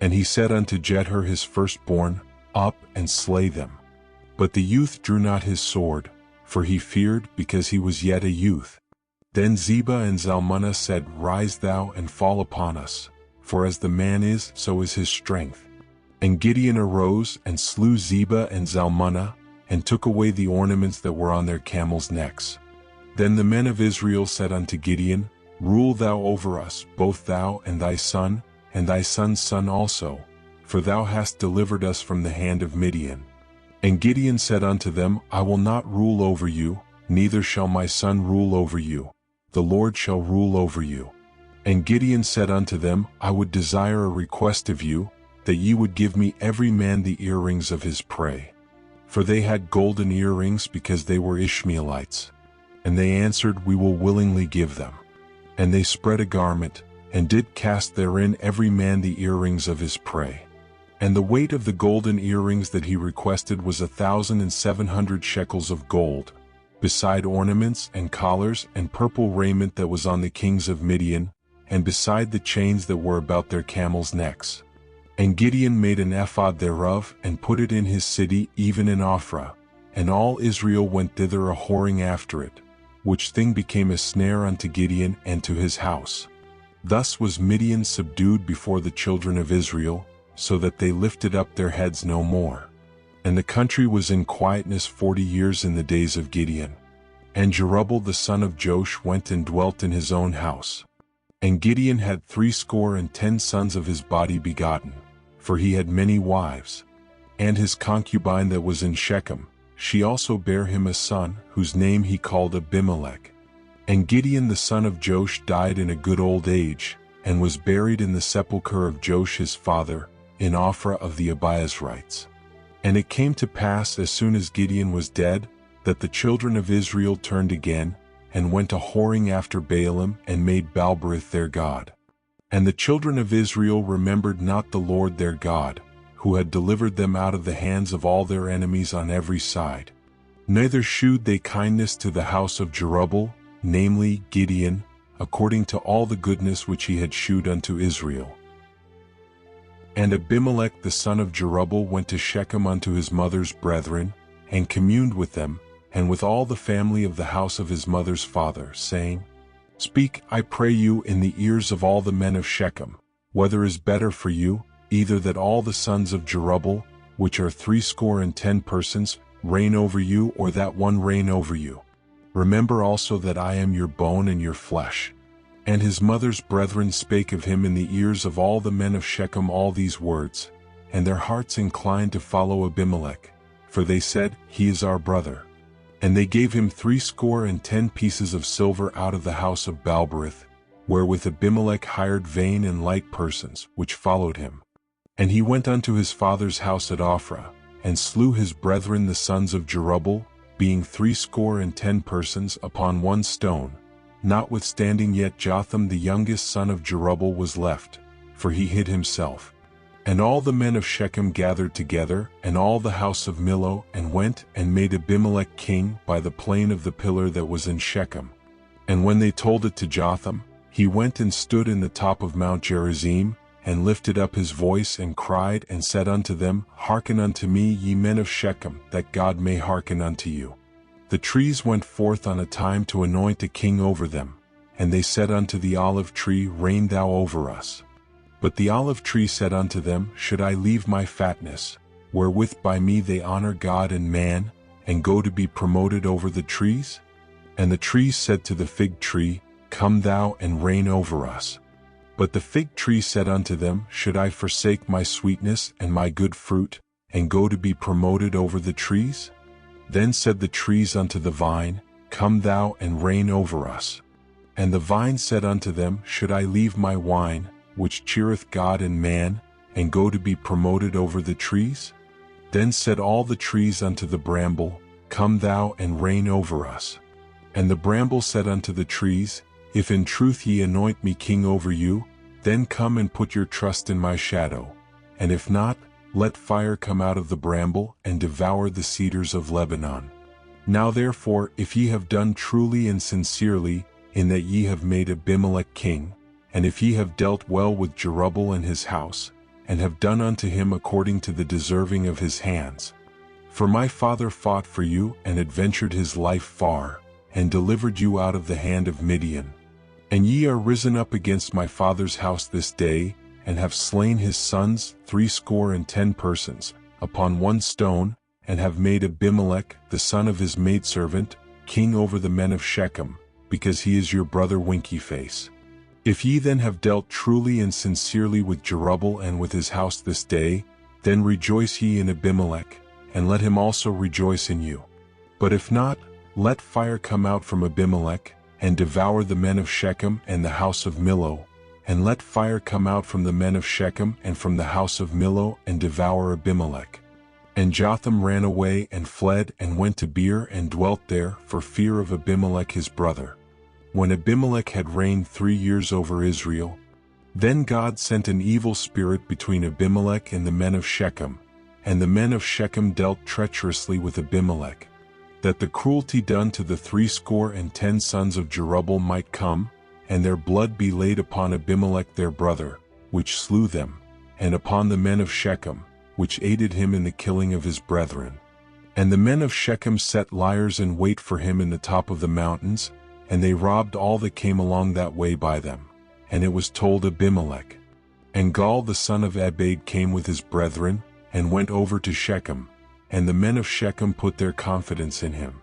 And he said unto Jephthah his firstborn, Up and slay them. But the youth drew not his sword, for he feared, because he was yet a youth. Then Zebah and Zalmunna said, Rise thou and fall upon us, for as the man is, so is his strength. And Gideon arose, and slew Zebah and Zalmunna, and took away the ornaments that were on their camels' necks. Then the men of Israel said unto Gideon, Rule thou over us, both thou and thy son's son also, for thou hast delivered us from the hand of Midian. And Gideon said unto them, I will not rule over you, neither shall my son rule over you. The Lord shall rule over you. And Gideon said unto them, I would desire a request of you, that ye would give me every man the earrings of his prey. For they had golden earrings, because they were Ishmaelites. And they answered, We will willingly give them. And they spread a garment, and did cast therein every man the earrings of his prey. And the weight of the golden earrings that he requested was 1,700 shekels of gold, beside ornaments and collars and purple raiment that was on the kings of Midian, and beside the chains that were about their camels' necks. And Gideon made an ephod thereof, and put it in his city, even in Ophrah. And all Israel went thither a whoring after it, which thing became a snare unto Gideon and to his house. Thus was Midian subdued before the children of Israel, so that they lifted up their heads no more. And the country was in quietness 40 years in the days of Gideon. And Jerubbaal the son of Joash went and dwelt in his own house. And Gideon had 70 sons of his body begotten, for he had many wives. And his concubine that was in Shechem, she also bare him a son, whose name he called Abimelech. And Gideon the son of Joash died in a good old age, and was buried in the sepulchre of Joash his father, in Ophrah of the Abiezrites. And it came to pass, as soon as Gideon was dead, that the children of Israel turned again, and went a whoring after Baalim, and made Baalberith their god. And the children of Israel remembered not the Lord their God, who had delivered them out of the hands of all their enemies on every side. Neither shewed they kindness to the house of Jerubbaal, namely Gideon, according to all the goodness which he had shewed unto Israel. And Abimelech the son of Jerubbaal went to Shechem unto his mother's brethren, and communed with them, and with all the family of the house of his mother's father, saying, Speak, I pray you, in the ears of all the men of Shechem, whether is better for you, either that all the sons of Jerubbaal, which are 70 persons, reign over you, or that one reign over you. Remember also that I am your bone and your flesh. And his mother's brethren spake of him in the ears of all the men of Shechem all these words, and their hearts inclined to follow Abimelech, for they said, He is our brother. And they gave him 70 pieces of silver out of the house of Baalberith, wherewith Abimelech hired vain and light persons, which followed him. And he went unto his father's house at Ophrah, and slew his brethren the sons of Jerubbaal, being 70 persons, upon one stone. Notwithstanding yet Jotham the youngest son of Jerubbaal was left, for he hid himself. And all the men of Shechem gathered together, and all the house of Millo, and went and made Abimelech king by the plain of the pillar that was in Shechem. And when they told it to Jotham, he went and stood in the top of Mount Gerizim, and lifted up his voice, and cried, and said unto them, Hearken unto me, ye men of Shechem, that God may hearken unto you. The trees went forth on a time to anoint a king over them, and they said unto the olive tree, Reign thou over us. But the olive tree said unto them, Should I leave my fatness, wherewith by me they honor God and man, and go to be promoted over the trees? And the trees said to the fig tree, Come thou and reign over us. But the fig tree said unto them, Should I forsake my sweetness and my good fruit, and go to be promoted over the trees? Then said the trees unto the vine, Come thou and reign over us. And the vine said unto them, Should I leave my wine, which cheereth God and man, and go to be promoted over the trees? Then said all the trees unto the bramble, Come thou and reign over us. And the bramble said unto the trees, If in truth ye anoint me king over you, then come and put your trust in my shadow. And if not, let fire come out of the bramble, and devour the cedars of Lebanon. Now therefore, if ye have done truly and sincerely, in that ye have made Abimelech king, and if ye have dealt well with Jerubbaal and his house, and have done unto him according to the deserving of his hands. For my father fought for you, and adventured his life far, and delivered you out of the hand of Midian. And ye are risen up against my father's house this day, and have slain his sons 70 persons, upon one stone, and have made Abimelech, the son of his maidservant, king over the men of Shechem, because he is your brother Winky-face. If ye then have dealt truly and sincerely with Jerubbaal and with his house this day, then rejoice ye in Abimelech, and let him also rejoice in you. But if not, let fire come out from Abimelech, and devour the men of Shechem and the house of Millo, and let fire come out from the men of Shechem and from the house of Millo, and devour Abimelech. And Jotham ran away and fled, and went to Beer, and dwelt there, for fear of Abimelech his brother. When Abimelech had reigned 3 years over Israel, then God sent an evil spirit between Abimelech and the men of Shechem, and the men of Shechem dealt treacherously with Abimelech, that the cruelty done to the 70 sons of Jerubbaal might come, and their blood be laid upon Abimelech their brother, which slew them, and upon the men of Shechem, which aided him in the killing of his brethren. And the men of Shechem set liers in wait for him in the top of the mountains, and they robbed all that came along that way by them. And it was told Abimelech. And Gaal the son of Ebed came with his brethren, and went over to Shechem, and the men of Shechem put their confidence in him.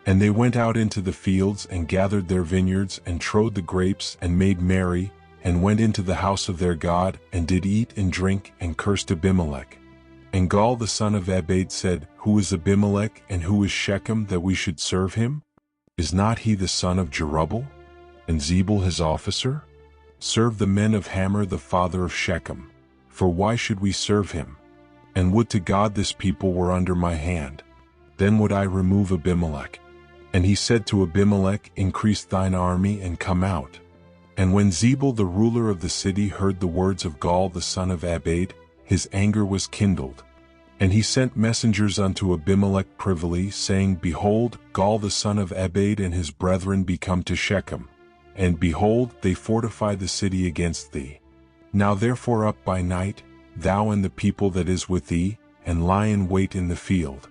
And they went out into the fields, and gathered their vineyards, and trode the grapes, and made merry, and went into the house of their God, and did eat and drink, and cursed Abimelech. And Gaal the son of Ebed said, Who is Abimelech, and who is Shechem, that we should serve him? Is not he the son of Jerubbaal, and Zebul his officer? Serve the men of Hamor the father of Shechem, for why should we serve him? And would to God this people were under my hand, then would I remove Abimelech. And he said to Abimelech, Increase thine army, and come out. And when Zebul the ruler of the city heard the words of Gaal the son of Ebed, his anger was kindled. And he sent messengers unto Abimelech privily, saying, Behold, Gaal the son of Ebed and his brethren be come to Shechem, and behold, they fortify the city against thee. Now therefore up by night, thou and the people that is with thee, and lie in wait in the field.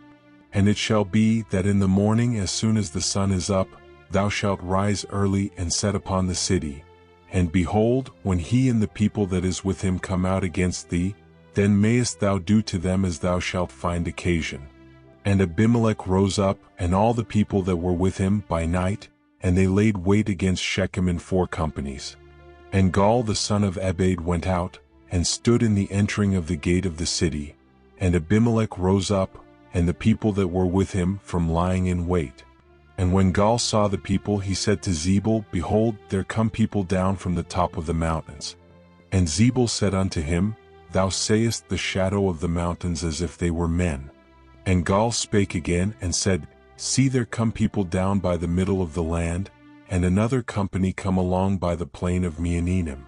And it shall be that in the morning, as soon as the sun is up, thou shalt rise early and set upon the city. And behold, when he and the people that is with him come out against thee, then mayest thou do to them as thou shalt find occasion. And Abimelech rose up, and all the people that were with him by night, and they laid wait against Shechem in 4 companies. And Gaal the son of Ebed went out, and stood in the entering of the gate of the city. And Abimelech rose up, and the people that were with him, from lying in wait. And when Gaal saw the people, he said to Zebul, Behold, there come people down from the top of the mountains. And Zebul said unto him, Thou sayest the shadow of the mountains as if they were men. And Gaal spake again, and said, See, there come people down by the middle of the land, and another company come along by the plain of Meonenim.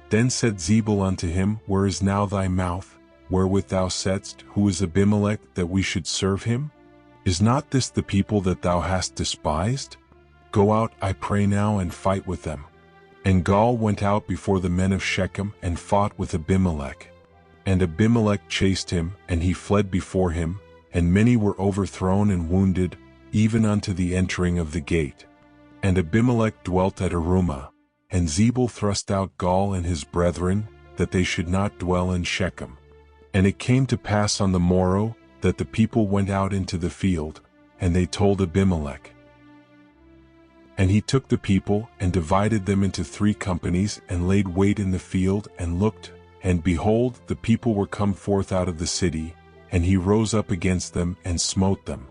Then said Zebul unto him, Where is now thy mouth, wherewith thou saidst, Who is Abimelech, that we should serve him? Is not this the people that thou hast despised? Go out, I pray now, and fight with them. And Gaal went out before the men of Shechem, and fought with Abimelech. And Abimelech chased him, and he fled before him, and many were overthrown and wounded, even unto the entering of the gate. And Abimelech dwelt at Arumah, and Zebul thrust out Gaal and his brethren, that they should not dwell in Shechem. And it came to pass on the morrow, that the people went out into the field, and they told Abimelech. And he took the people, and divided them into 3 companies, and laid wait in the field, and looked, and behold, the people were come forth out of the city, and he rose up against them, and smote them.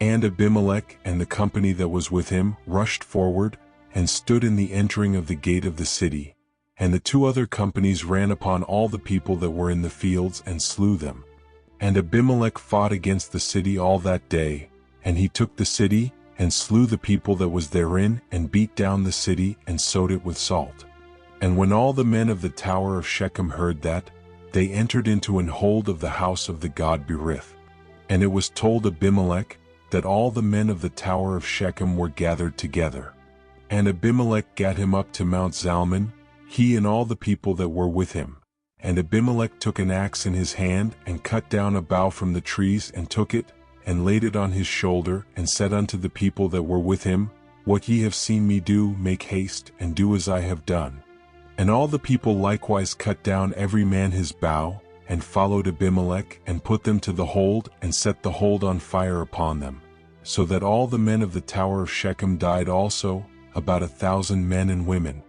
And Abimelech and the company that was with him rushed forward, and stood in the entering of the gate of the city. And the 2 other companies ran upon all the people that were in the fields, and slew them. And Abimelech fought against the city all that day, and he took the city, and slew the people that was therein, and beat down the city, and sowed it with salt. And when all the men of the tower of Shechem heard that, they entered into an hold of the house of the god Berith. And it was told Abimelech, that all the men of the tower of Shechem were gathered together. And Abimelech gat him up to Mount Zalmon, he and all the people that were with him. And Abimelech took an axe in his hand, and cut down a bough from the trees, and took it, and laid it on his shoulder, and said unto the people that were with him, What ye have seen me do, make haste, and do as I have done. And all the people likewise cut down every man his bough, and followed Abimelech, and put them to the hold, and set the hold on fire upon them, so that all the men of the tower of Shechem died also, about 1,000 men and women.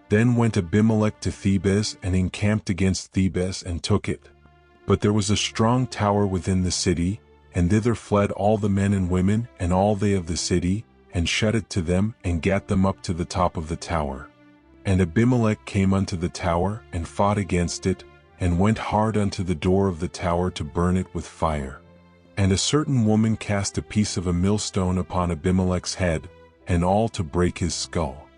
Then went Abimelech to Thebez, and encamped against Thebez, and took it. But there was a strong tower within the city, and thither fled all the men and women, and all they of the city, and shut it to them, and gat them up to the top of the tower. And Abimelech came unto the tower, and fought against it, and went hard unto the door of the tower to burn it with fire. And a certain woman cast a piece of a millstone upon Abimelech's head, and all to break his skull.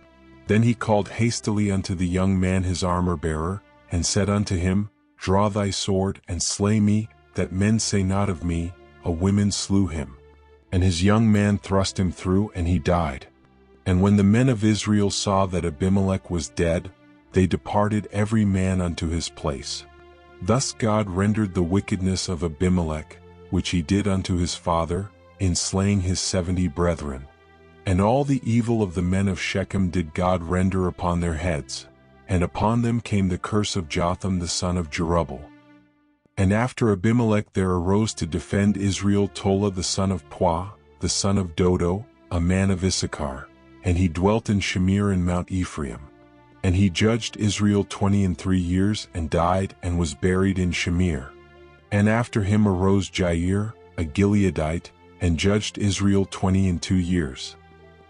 Then he called hastily unto the young man his armor-bearer, and said unto him, Draw thy sword, and slay me, that men say not of me, A woman slew him. And his young man thrust him through, and he died. And when the men of Israel saw that Abimelech was dead, they departed every man unto his place. Thus God rendered the wickedness of Abimelech, which he did unto his father, in slaying his 70 brethren. And all the evil of the men of Shechem did God render upon their heads, and upon them came the curse of Jotham the son of Jerubbaal. And after Abimelech there arose to defend Israel Tola the son of Puah, the son of Dodo, a man of Issachar, and he dwelt in Shamir in Mount Ephraim. And he judged Israel 23 years, and died, and was buried in Shamir. And after him arose Jair, a Gileadite, and judged Israel 22 years.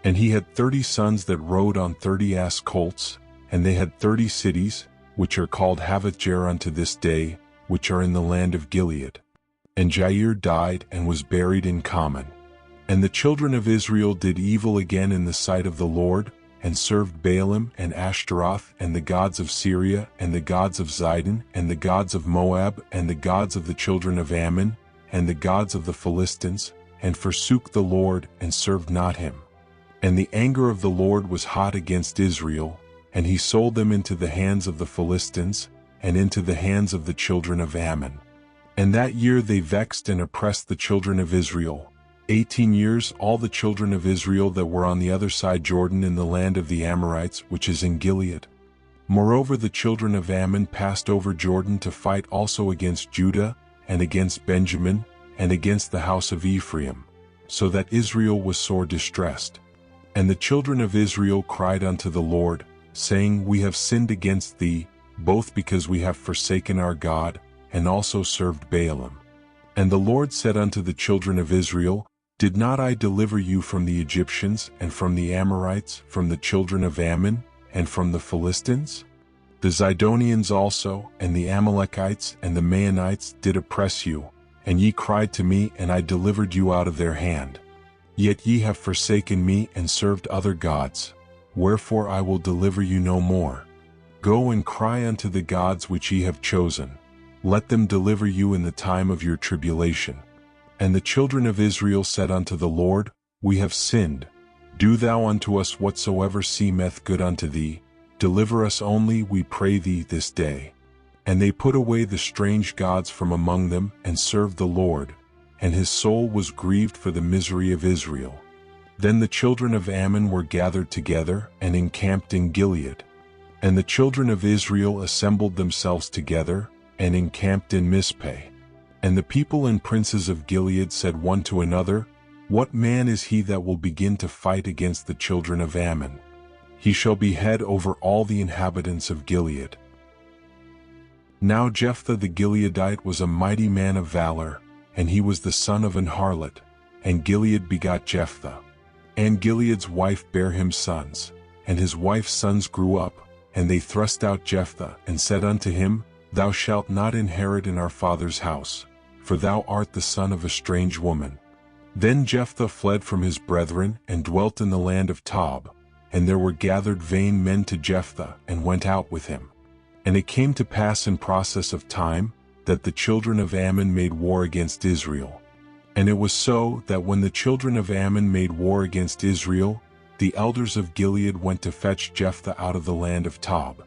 And he had 30 sons that rode on 30 ass colts, and they had 30 cities, which are called Havothjair unto this day, which are in the land of Gilead. And Jair died, and was buried in Carmel. And the children of Israel did evil again in the sight of the Lord, and served Baalim and Ashtaroth, and the gods of Syria, and the gods of Zidon, and the gods of Moab, and the gods of the children of Ammon, and the gods of the Philistines, and forsook the Lord, and served not him. And the anger of the Lord was hot against Israel, and he sold them into the hands of the Philistines, and into the hands of the children of Ammon. And that year they vexed and oppressed the children of Israel. 18 years all the children of Israel that were on the other side Jordan in the land of the Amorites, which is in Gilead. Moreover the children of Ammon passed over Jordan to fight also against Judah, and against Benjamin, and against the house of Ephraim, so that Israel was sore distressed. And the children of Israel cried unto the Lord, saying, We have sinned against thee, both because we have forsaken our God, and also served Baalim. And the Lord said unto the children of Israel, Did not I deliver you from the Egyptians, and from the Amorites, from the children of Ammon, and from the Philistines? The Zidonians also, and the Amalekites, and the Maonites did oppress you, and ye cried to me, and I delivered you out of their hand. Yet ye have forsaken me, and served other gods. Wherefore I will deliver you no more. Go and cry unto the gods which ye have chosen. Let them deliver you in the time of your tribulation. And the children of Israel said unto the Lord, We have sinned. Do thou unto us whatsoever seemeth good unto thee. Deliver us only, we pray thee, this day. And they put away the strange gods from among them, and served the Lord. And his soul was grieved for the misery of Israel. Then the children of Ammon were gathered together, and encamped in Gilead. And the children of Israel assembled themselves together, and encamped in Mizpeh. And the people and princes of Gilead said one to another, What man is he that will begin to fight against the children of Ammon? He shall be head over all the inhabitants of Gilead. Now Jephthah the Gileadite was a mighty man of valor, and he was the son of an harlot, and Gilead begot Jephthah. And Gilead's wife bare him sons, and his wife's sons grew up, and they thrust out Jephthah, and said unto him, Thou shalt not inherit in our father's house, for thou art the son of a strange woman. Then Jephthah fled from his brethren, and dwelt in the land of Tob. And there were gathered vain men to Jephthah, and went out with him. And it came to pass in process of time, that the children of Ammon made war against Israel. And it was so, that when the children of Ammon made war against Israel, the elders of Gilead went to fetch Jephthah out of the land of Tob.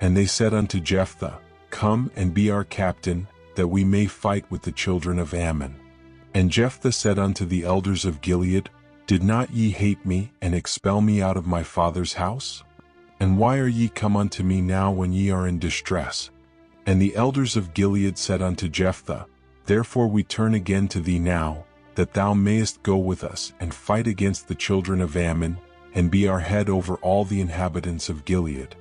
And they said unto Jephthah, Come and be our captain, that we may fight with the children of Ammon. And Jephthah said unto the elders of Gilead, Did not ye hate me, and expel me out of my father's house? And why are ye come unto me now when ye are in distress? And the elders of Gilead said unto Jephthah, Therefore we turn again to thee now, that thou mayest go with us, and fight against the children of Ammon, and be our head over all the inhabitants of Gilead.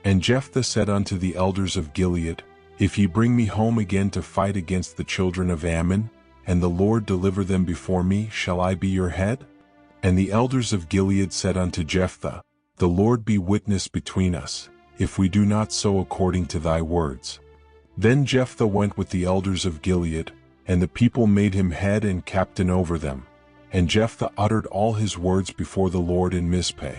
And Jephthah said unto the elders of Gilead, If ye bring me home again to fight against the children of Ammon, and the Lord deliver them before me, shall I be your head? And the elders of Gilead said unto Jephthah, The Lord be witness between us, if we do not so according to thy words. Then Jephthah went with the elders of Gilead, and the people made him head and captain over them. And Jephthah uttered all his words before the Lord in Mizpeh.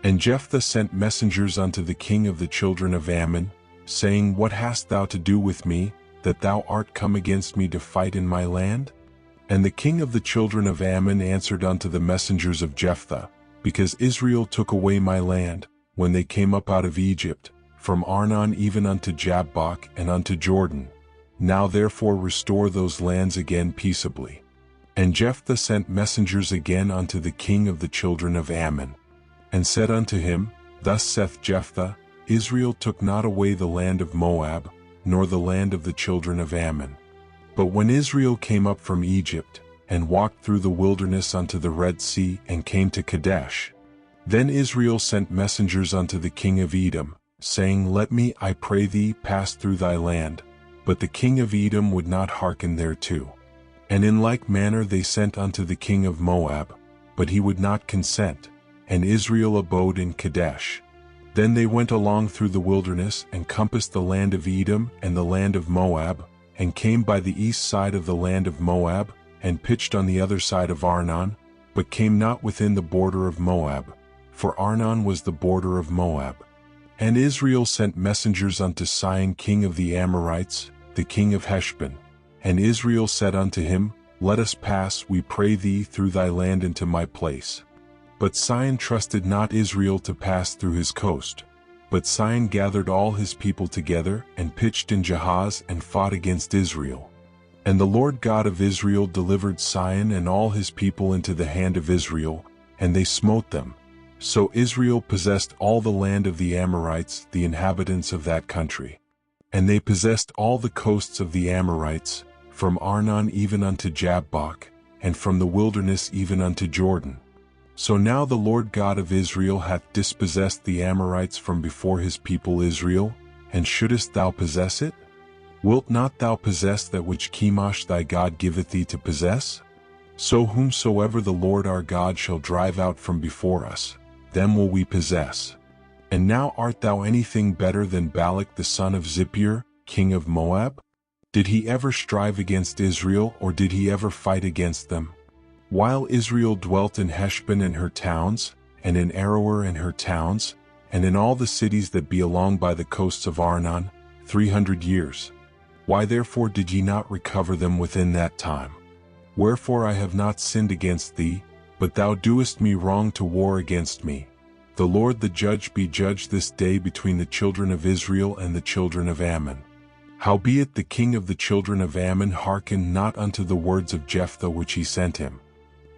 And Jephthah sent messengers unto the king of the children of Ammon, saying, What hast thou to do with me, that thou art come against me to fight in my land? And the king of the children of Ammon answered unto the messengers of Jephthah, Because Israel took away my land, when they came up out of Egypt, from Arnon even unto Jabbok and unto Jordan. Now therefore restore those lands again peaceably. And Jephthah sent messengers again unto the king of the children of Ammon, and said unto him, Thus saith Jephthah, Israel took not away the land of Moab, nor the land of the children of Ammon. But when Israel came up from Egypt, and walked through the wilderness unto the Red Sea, and came to Kadesh, then Israel sent messengers unto the king of Edom, saying, Let me, I pray thee, pass through thy land. But the king of Edom would not hearken thereto. And in like manner they sent unto the king of Moab, but he would not consent, and Israel abode in Kadesh. Then they went along through the wilderness, and compassed the land of Edom and the land of Moab, and came by the east side of the land of Moab, and pitched on the other side of Arnon, but came not within the border of Moab, for Arnon was the border of Moab. And Israel sent messengers unto Sihon king of the Amorites, the king of Heshbon. And Israel said unto him, Let us pass, we pray thee, through thy land into my place. But Sihon trusted not Israel to pass through his coast. But Sihon gathered all his people together, and pitched in Jahaz, and fought against Israel. And the Lord God of Israel delivered Sihon and all his people into the hand of Israel, and they smote them. So Israel possessed all the land of the Amorites, the inhabitants of that country. And they possessed all the coasts of the Amorites, from Arnon even unto Jabbok, and from the wilderness even unto Jordan. So now the Lord God of Israel hath dispossessed the Amorites from before his people Israel, and shouldest thou possess it? Wilt not thou possess that which Chemosh thy God giveth thee to possess? So whomsoever the Lord our God shall drive out from before us, them will we possess. And now art thou anything better than Balak the son of Zippor, king of Moab? Did he ever strive against Israel, or did he ever fight against them? While Israel dwelt in Heshbon and her towns, and in Aroer and her towns, and in all the cities that be along by the coasts of Arnon, 300 years. Why therefore did ye not recover them within that time? Wherefore I have not sinned against thee, but thou doest me wrong to war against me. The Lord the judge be judged this day between the children of Israel and the children of Ammon. Howbeit the king of the children of Ammon hearkened not unto the words of Jephthah which he sent him.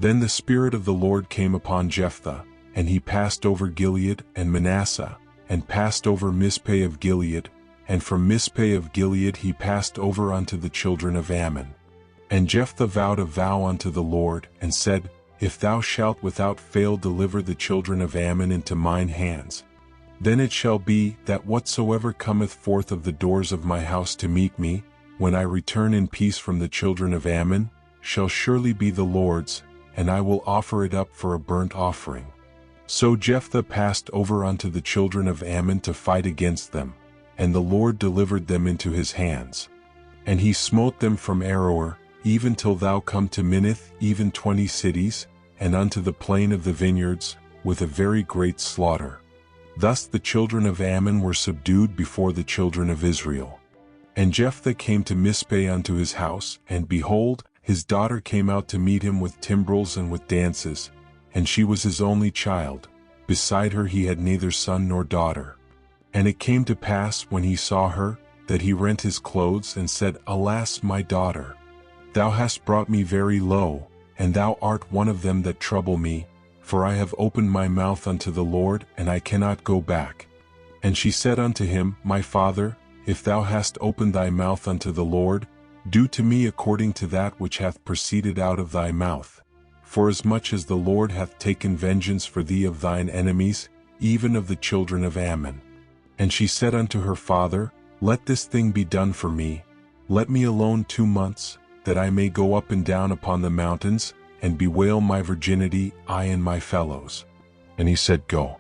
Then the Spirit of the Lord came upon Jephthah, and he passed over Gilead and Manasseh, and passed over Mizpeh of Gilead, and from Mizpeh of Gilead he passed over unto the children of Ammon. And Jephthah vowed a vow unto the Lord, and said, If thou shalt without fail deliver the children of Ammon into mine hands, then it shall be, that whatsoever cometh forth of the doors of my house to meet me, when I return in peace from the children of Ammon, shall surely be the Lord's, and I will offer it up for a burnt offering. So Jephthah passed over unto the children of Ammon to fight against them, and the Lord delivered them into his hands. And he smote them from Aroer, even till thou come to Minnith, even 20 cities, and unto the plain of the vineyards, with a very great slaughter. Thus the children of Ammon were subdued before the children of Israel. And Jephthah came to Mizpeh unto his house, and behold, his daughter came out to meet him with timbrels and with dances, and she was his only child. Beside her he had neither son nor daughter. And it came to pass, when he saw her, that he rent his clothes, and said, Alas, my daughter! Thou hast brought me very low, and thou art one of them that trouble me, for I have opened my mouth unto the Lord, and I cannot go back. And she said unto him, My father, if thou hast opened thy mouth unto the Lord, do to me according to that which hath proceeded out of thy mouth. Forasmuch as the Lord hath taken vengeance for thee of thine enemies, even of the children of Ammon. And she said unto her father, Let this thing be done for me. Let me alone 2 months, that I may go up and down upon the mountains, and bewail my virginity, I and my fellows. And he said, Go.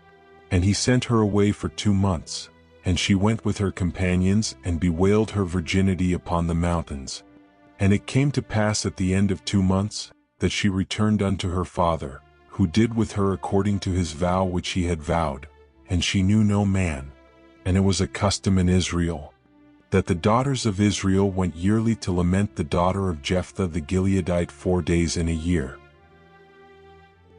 And he sent her away for 2 months. And she went with her companions, and bewailed her virginity upon the mountains. And it came to pass at the end of 2 months, that she returned unto her father, who did with her according to his vow which he had vowed, and she knew no man. And it was a custom in Israel, that the daughters of Israel went yearly to lament the daughter of Jephthah the Gileadite 4 days in a year.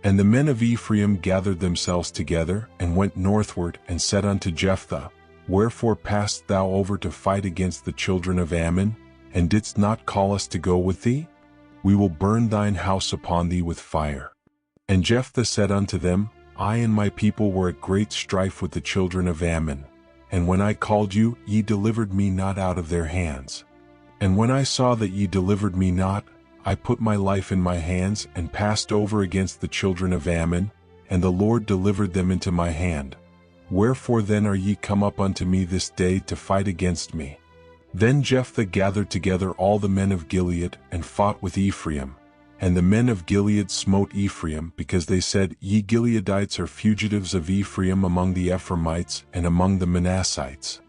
And the men of Ephraim gathered themselves together, and went northward, and said unto Jephthah, Wherefore passedst thou over to fight against the children of Ammon, and didst not call us to go with thee? We will burn thine house upon thee with fire. And Jephthah said unto them, I and my people were at great strife with the children of Ammon, and when I called you, ye delivered me not out of their hands. And when I saw that ye delivered me not, I put my life in my hands, and passed over against the children of Ammon, and the Lord delivered them into my hand. Wherefore then are ye come up unto me this day to fight against me? Then Jephthah gathered together all the men of Gilead, and fought with Ephraim. And the men of Gilead smote Ephraim, because they said, Ye Gileadites are fugitives of Ephraim among the Ephraimites and among the Manassites.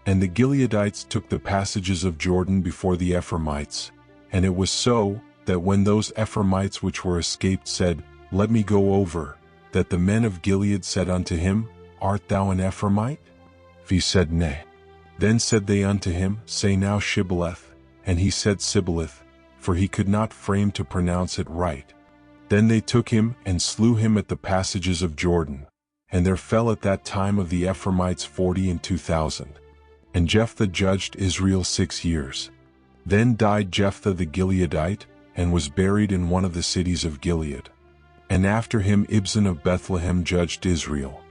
And the Gileadites took the passages of Jordan before the Ephraimites. And it was so, that when those Ephraimites which were escaped said, Let me go over, that the men of Gilead said unto him, Art thou an Ephraimite? He said, Nay. Then said they unto him, Say now Shibboleth. And he said Sibboleth, for he could not frame to pronounce it right. Then they took him, and slew him at the passages of Jordan. And there fell at that time of the Ephraimites 42,000. And Jephthah judged Israel 6 years. Then died Jephthah the Gileadite, and was buried in one of the cities of Gilead. And after him Ibzan of Bethlehem judged Israel.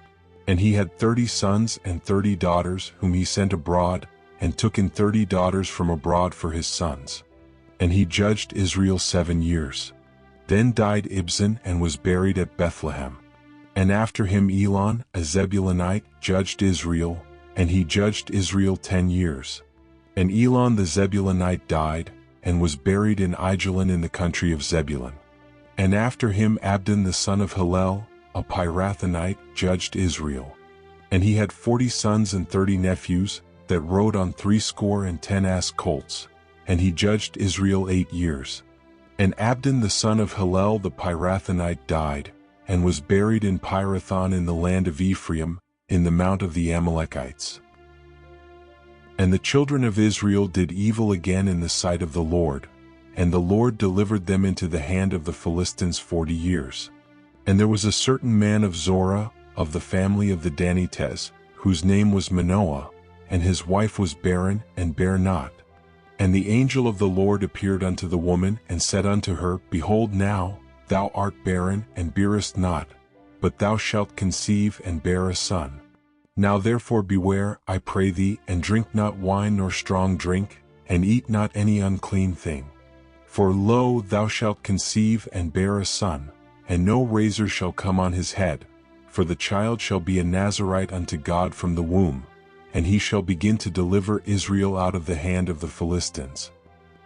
And he had 30 sons and 30 daughters, whom he sent abroad, and took in 30 daughters from abroad for his sons. And he judged Israel 7 years. Then died Ibzan, and was buried at Bethlehem. And after him Elon, a Zebulunite, judged Israel, and he judged Israel 10 years. And Elon the Zebulunite died, and was buried in Aijalon in the country of Zebulun. And after him Abdon the son of Hillel, a Pirathonite, judged Israel. And he had 40 sons and 30 nephews, that rode on 70 ass colts. And he judged Israel 8 years. And Abdon the son of Hillel the Pirathonite died, and was buried in Pirathon in the land of Ephraim, in the mount of the Amalekites. And the children of Israel did evil again in the sight of the Lord, and the Lord delivered them into the hand of the Philistines 40 years. And there was a certain man of Zorah, of the family of the Danites, whose name was Manoah, and his wife was barren, and bare not. And the angel of the Lord appeared unto the woman, and said unto her, Behold now, thou art barren, and bearest not, but thou shalt conceive and bear a son. Now therefore beware, I pray thee, and drink not wine nor strong drink, and eat not any unclean thing. For lo, thou shalt conceive and bear a son, and no razor shall come on his head, for the child shall be a Nazarite unto God from the womb, and he shall begin to deliver Israel out of the hand of the Philistines.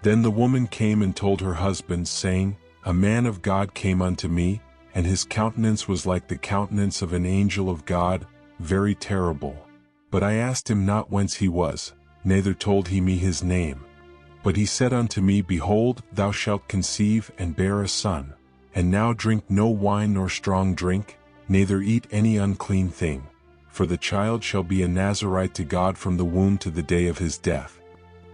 Then the woman came and told her husband, saying, A man of God came unto me, and his countenance was like the countenance of an angel of God, very terrible. But I asked him not whence he was, neither told he me his name. But he said unto me, Behold, thou shalt conceive and bear a son, and now drink no wine nor strong drink, neither eat any unclean thing. For the child shall be a Nazarite to God from the womb to the day of his death.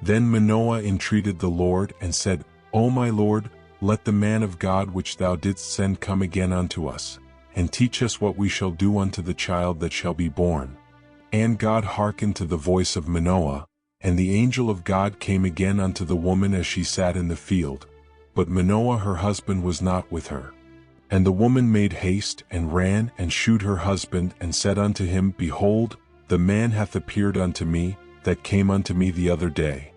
Then Manoah entreated the Lord, and said, O my Lord, let the man of God which thou didst send come again unto us, and teach us what we shall do unto the child that shall be born. And God hearkened to the voice of Manoah, and the angel of God came again unto the woman as she sat in the field. But Manoah her husband was not with her. And the woman made haste, and ran, and shewed her husband, and said unto him, Behold, the man hath appeared unto me, that came unto me the other day.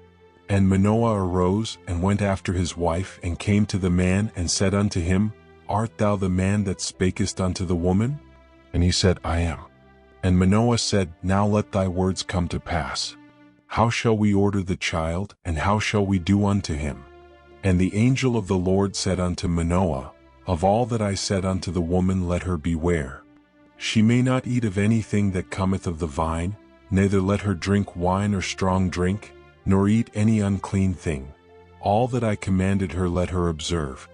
And Manoah arose, and went after his wife, and came to the man, and said unto him, Art thou the man that spakest unto the woman? And he said, I am. And Manoah said, Now let thy words come to pass. How shall we order the child, and how shall we do unto him? And the angel of the Lord said unto Manoah, Of all that I said unto the woman let her beware. She may not eat of anything that cometh of the vine, neither let her drink wine or strong drink, nor eat any unclean thing. All that I commanded her let her observe.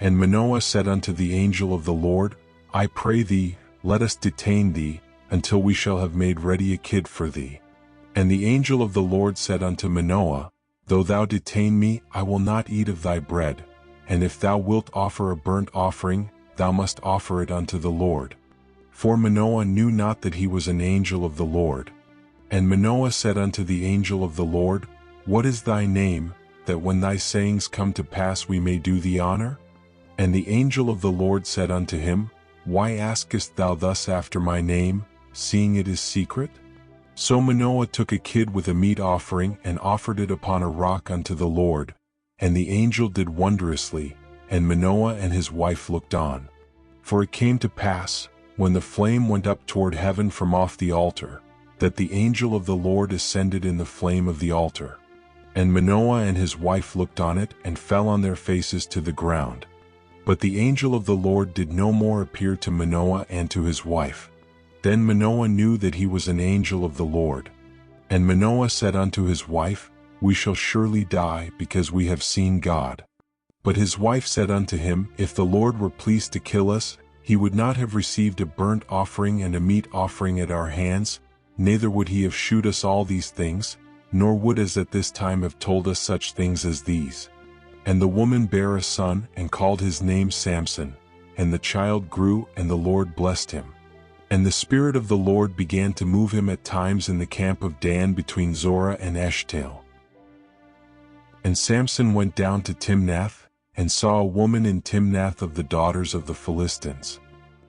And Manoah said unto the angel of the Lord, I pray thee, let us detain thee, until we shall have made ready a kid for thee. And the angel of the Lord said unto Manoah, Though thou detain me, I will not eat of thy bread. And if thou wilt offer a burnt offering, thou must offer it unto the Lord. For Manoah knew not that he was an angel of the Lord. And Manoah said unto the angel of the Lord, What is thy name, that when thy sayings come to pass we may do thee honor? And the angel of the Lord said unto him, Why askest thou thus after my name, seeing it is secret? So Manoah took a kid with a meat offering and offered it upon a rock unto the Lord. And the angel did wondrously, and Manoah and his wife looked on. For it came to pass, when the flame went up toward heaven from off the altar, that the angel of the Lord ascended in the flame of the altar. And Manoah and his wife looked on it and fell on their faces to the ground. But the angel of the Lord did no more appear to Manoah and to his wife. Then Manoah knew that he was an angel of the Lord. And Manoah said unto his wife, We shall surely die, because we have seen God. But his wife said unto him, If the Lord were pleased to kill us, he would not have received a burnt offering and a meat offering at our hands, neither would he have shewed us all these things, nor would as at this time have told us such things as these. And the woman bare a son, and called his name Samson. And the child grew, and the Lord blessed him. And the Spirit of the Lord began to move him at times in the camp of Dan between Zorah and Eshtaol. And Samson went down to Timnath, and saw a woman in Timnath of the daughters of the Philistines.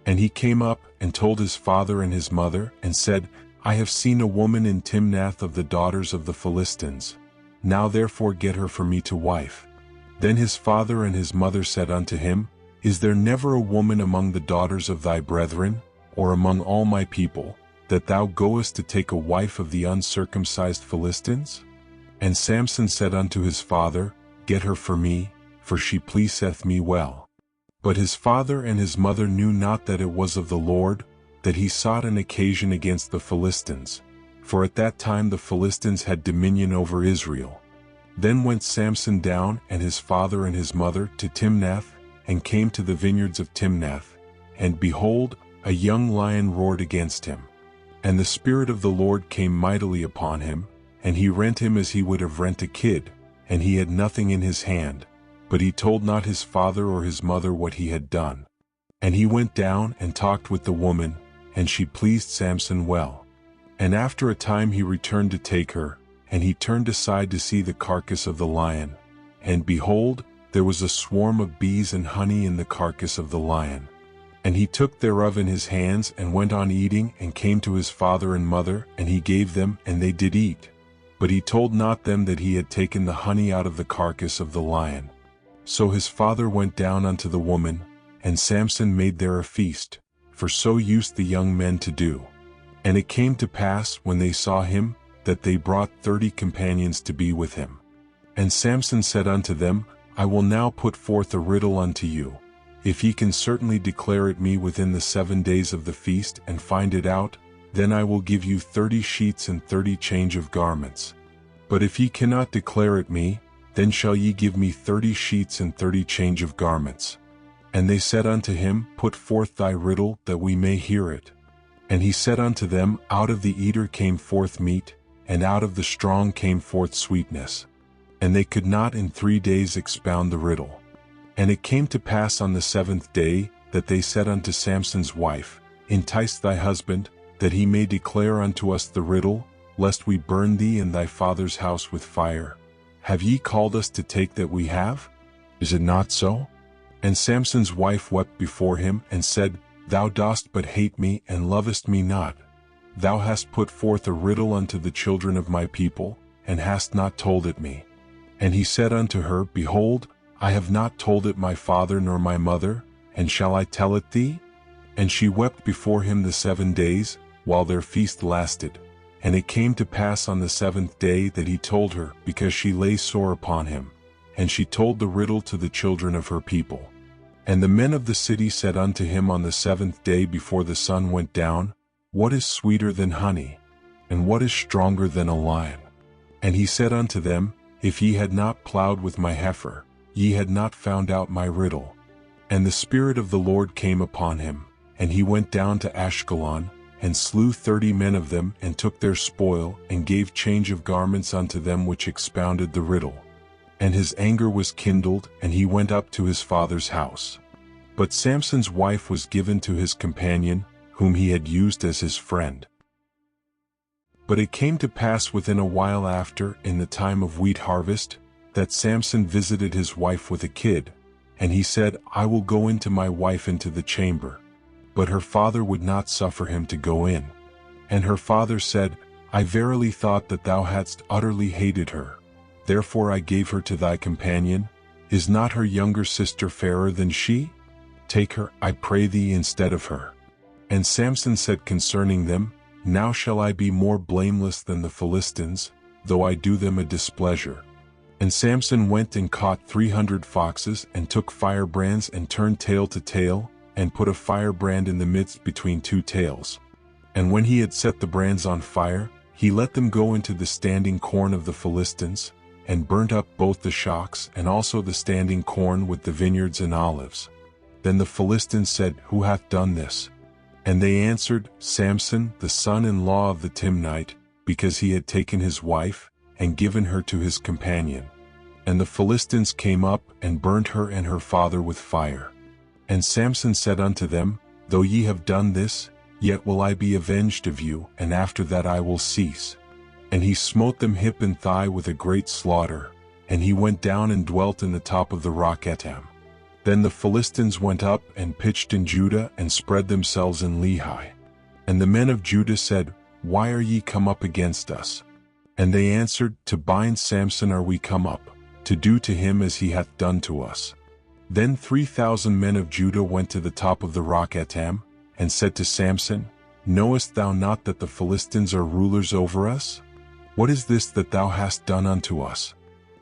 And he came up, and told his father and his mother, and said, I have seen a woman in Timnath of the daughters of the Philistines. Now therefore get her for me to wife. Then his father and his mother said unto him, Is there never a woman among the daughters of thy brethren, or among all my people, that thou goest to take a wife of the uncircumcised Philistines? And Samson said unto his father, Get her for me, for she pleaseth me well. But his father and his mother knew not that it was of the Lord, that he sought an occasion against the Philistines, for at that time the Philistines had dominion over Israel. Then went Samson down, and his father and his mother, to Timnath, and came to the vineyards of Timnath. And behold, a young lion roared against him. And the Spirit of the Lord came mightily upon him, and he rent him as he would have rent a kid, and he had nothing in his hand, but he told not his father or his mother what he had done. And he went down and talked with the woman, and she pleased Samson well. And after a time he returned to take her, and he turned aside to see the carcass of the lion. And behold, there was a swarm of bees and honey in the carcass of the lion. And he took thereof in his hands, and went on eating, and came to his father and mother, and he gave them, and they did eat. But he told not them that he had taken the honey out of the carcass of the lion. So his father went down unto the woman, and Samson made there a feast, for so used the young men to do. And it came to pass, when they saw him, that they brought 30 companions to be with him. And Samson said unto them, I will now put forth a riddle unto you. If ye can certainly declare it me within the 7 days of the feast, and find it out, then I will give you 30 sheets and 30 change of garments. But if ye cannot declare it me, then shall ye give me 30 sheets and 30 change of garments. And they said unto him, Put forth thy riddle, that we may hear it. And he said unto them, Out of the eater came forth meat, and out of the strong came forth sweetness. And they could not in 3 days expound the riddle. And it came to pass on the 7th day, that they said unto Samson's wife, Entice thy husband, that he may declare unto us the riddle, lest we burn thee and thy father's house with fire. Have ye called us to take that we have? Is it not so? And Samson's wife wept before him, and said, Thou dost but hate me, and lovest me not. Thou hast put forth a riddle unto the children of my people, and hast not told it me. And he said unto her, Behold, I have not told it my father nor my mother, and shall I tell it thee? And she wept before him the 7 days, while their feast lasted. And it came to pass on the 7th day that he told her, because she lay sore upon him. And she told the riddle to the children of her people. And the men of the city said unto him on the 7th day before the sun went down, What is sweeter than honey? And what is stronger than a lion? And he said unto them, If ye had not plowed with my heifer, ye had not found out my riddle. And the Spirit of the Lord came upon him, and he went down to Ashkelon, and slew 30 men of them, and took their spoil, and gave change of garments unto them which expounded the riddle. And his anger was kindled, and he went up to his father's house. But Samson's wife was given to his companion, whom he had used as his friend. But it came to pass within a while after, in the time of wheat harvest, that Samson visited his wife with a kid, and he said, I will go into my wife into the chamber. But her father would not suffer him to go in. And her father said, I verily thought that thou hadst utterly hated her. Therefore I gave her to thy companion. Is not her younger sister fairer than she? Take her, I pray thee, instead of her. And Samson said concerning them, Now shall I be more blameless than the Philistines, though I do them a displeasure. And Samson went and caught 300 foxes, and took firebrands, and turned tail to tail, and put a firebrand in the midst between two tails. And when he had set the brands on fire, he let them go into the standing corn of the Philistines, and burnt up both the shocks and also the standing corn with the vineyards and olives. Then the Philistines said, Who hath done this? And they answered, Samson, the son-in-law of the Timnite, because he had taken his wife, and given her to his companion. And the Philistines came up, and burnt her and her father with fire. And Samson said unto them, Though ye have done this, yet will I be avenged of you, and after that I will cease. And he smote them hip and thigh with a great slaughter, and he went down and dwelt in the top of the rock Etam. Then the Philistines went up and pitched in Judah, and spread themselves in Lehi. And the men of Judah said, Why are ye come up against us? And they answered, To bind Samson are we come up, to do to him as he hath done to us. Then 3,000 men of Judah went to the top of the rock Etam, and said to Samson, Knowest thou not that the Philistines are rulers over us? What is this that thou hast done unto us?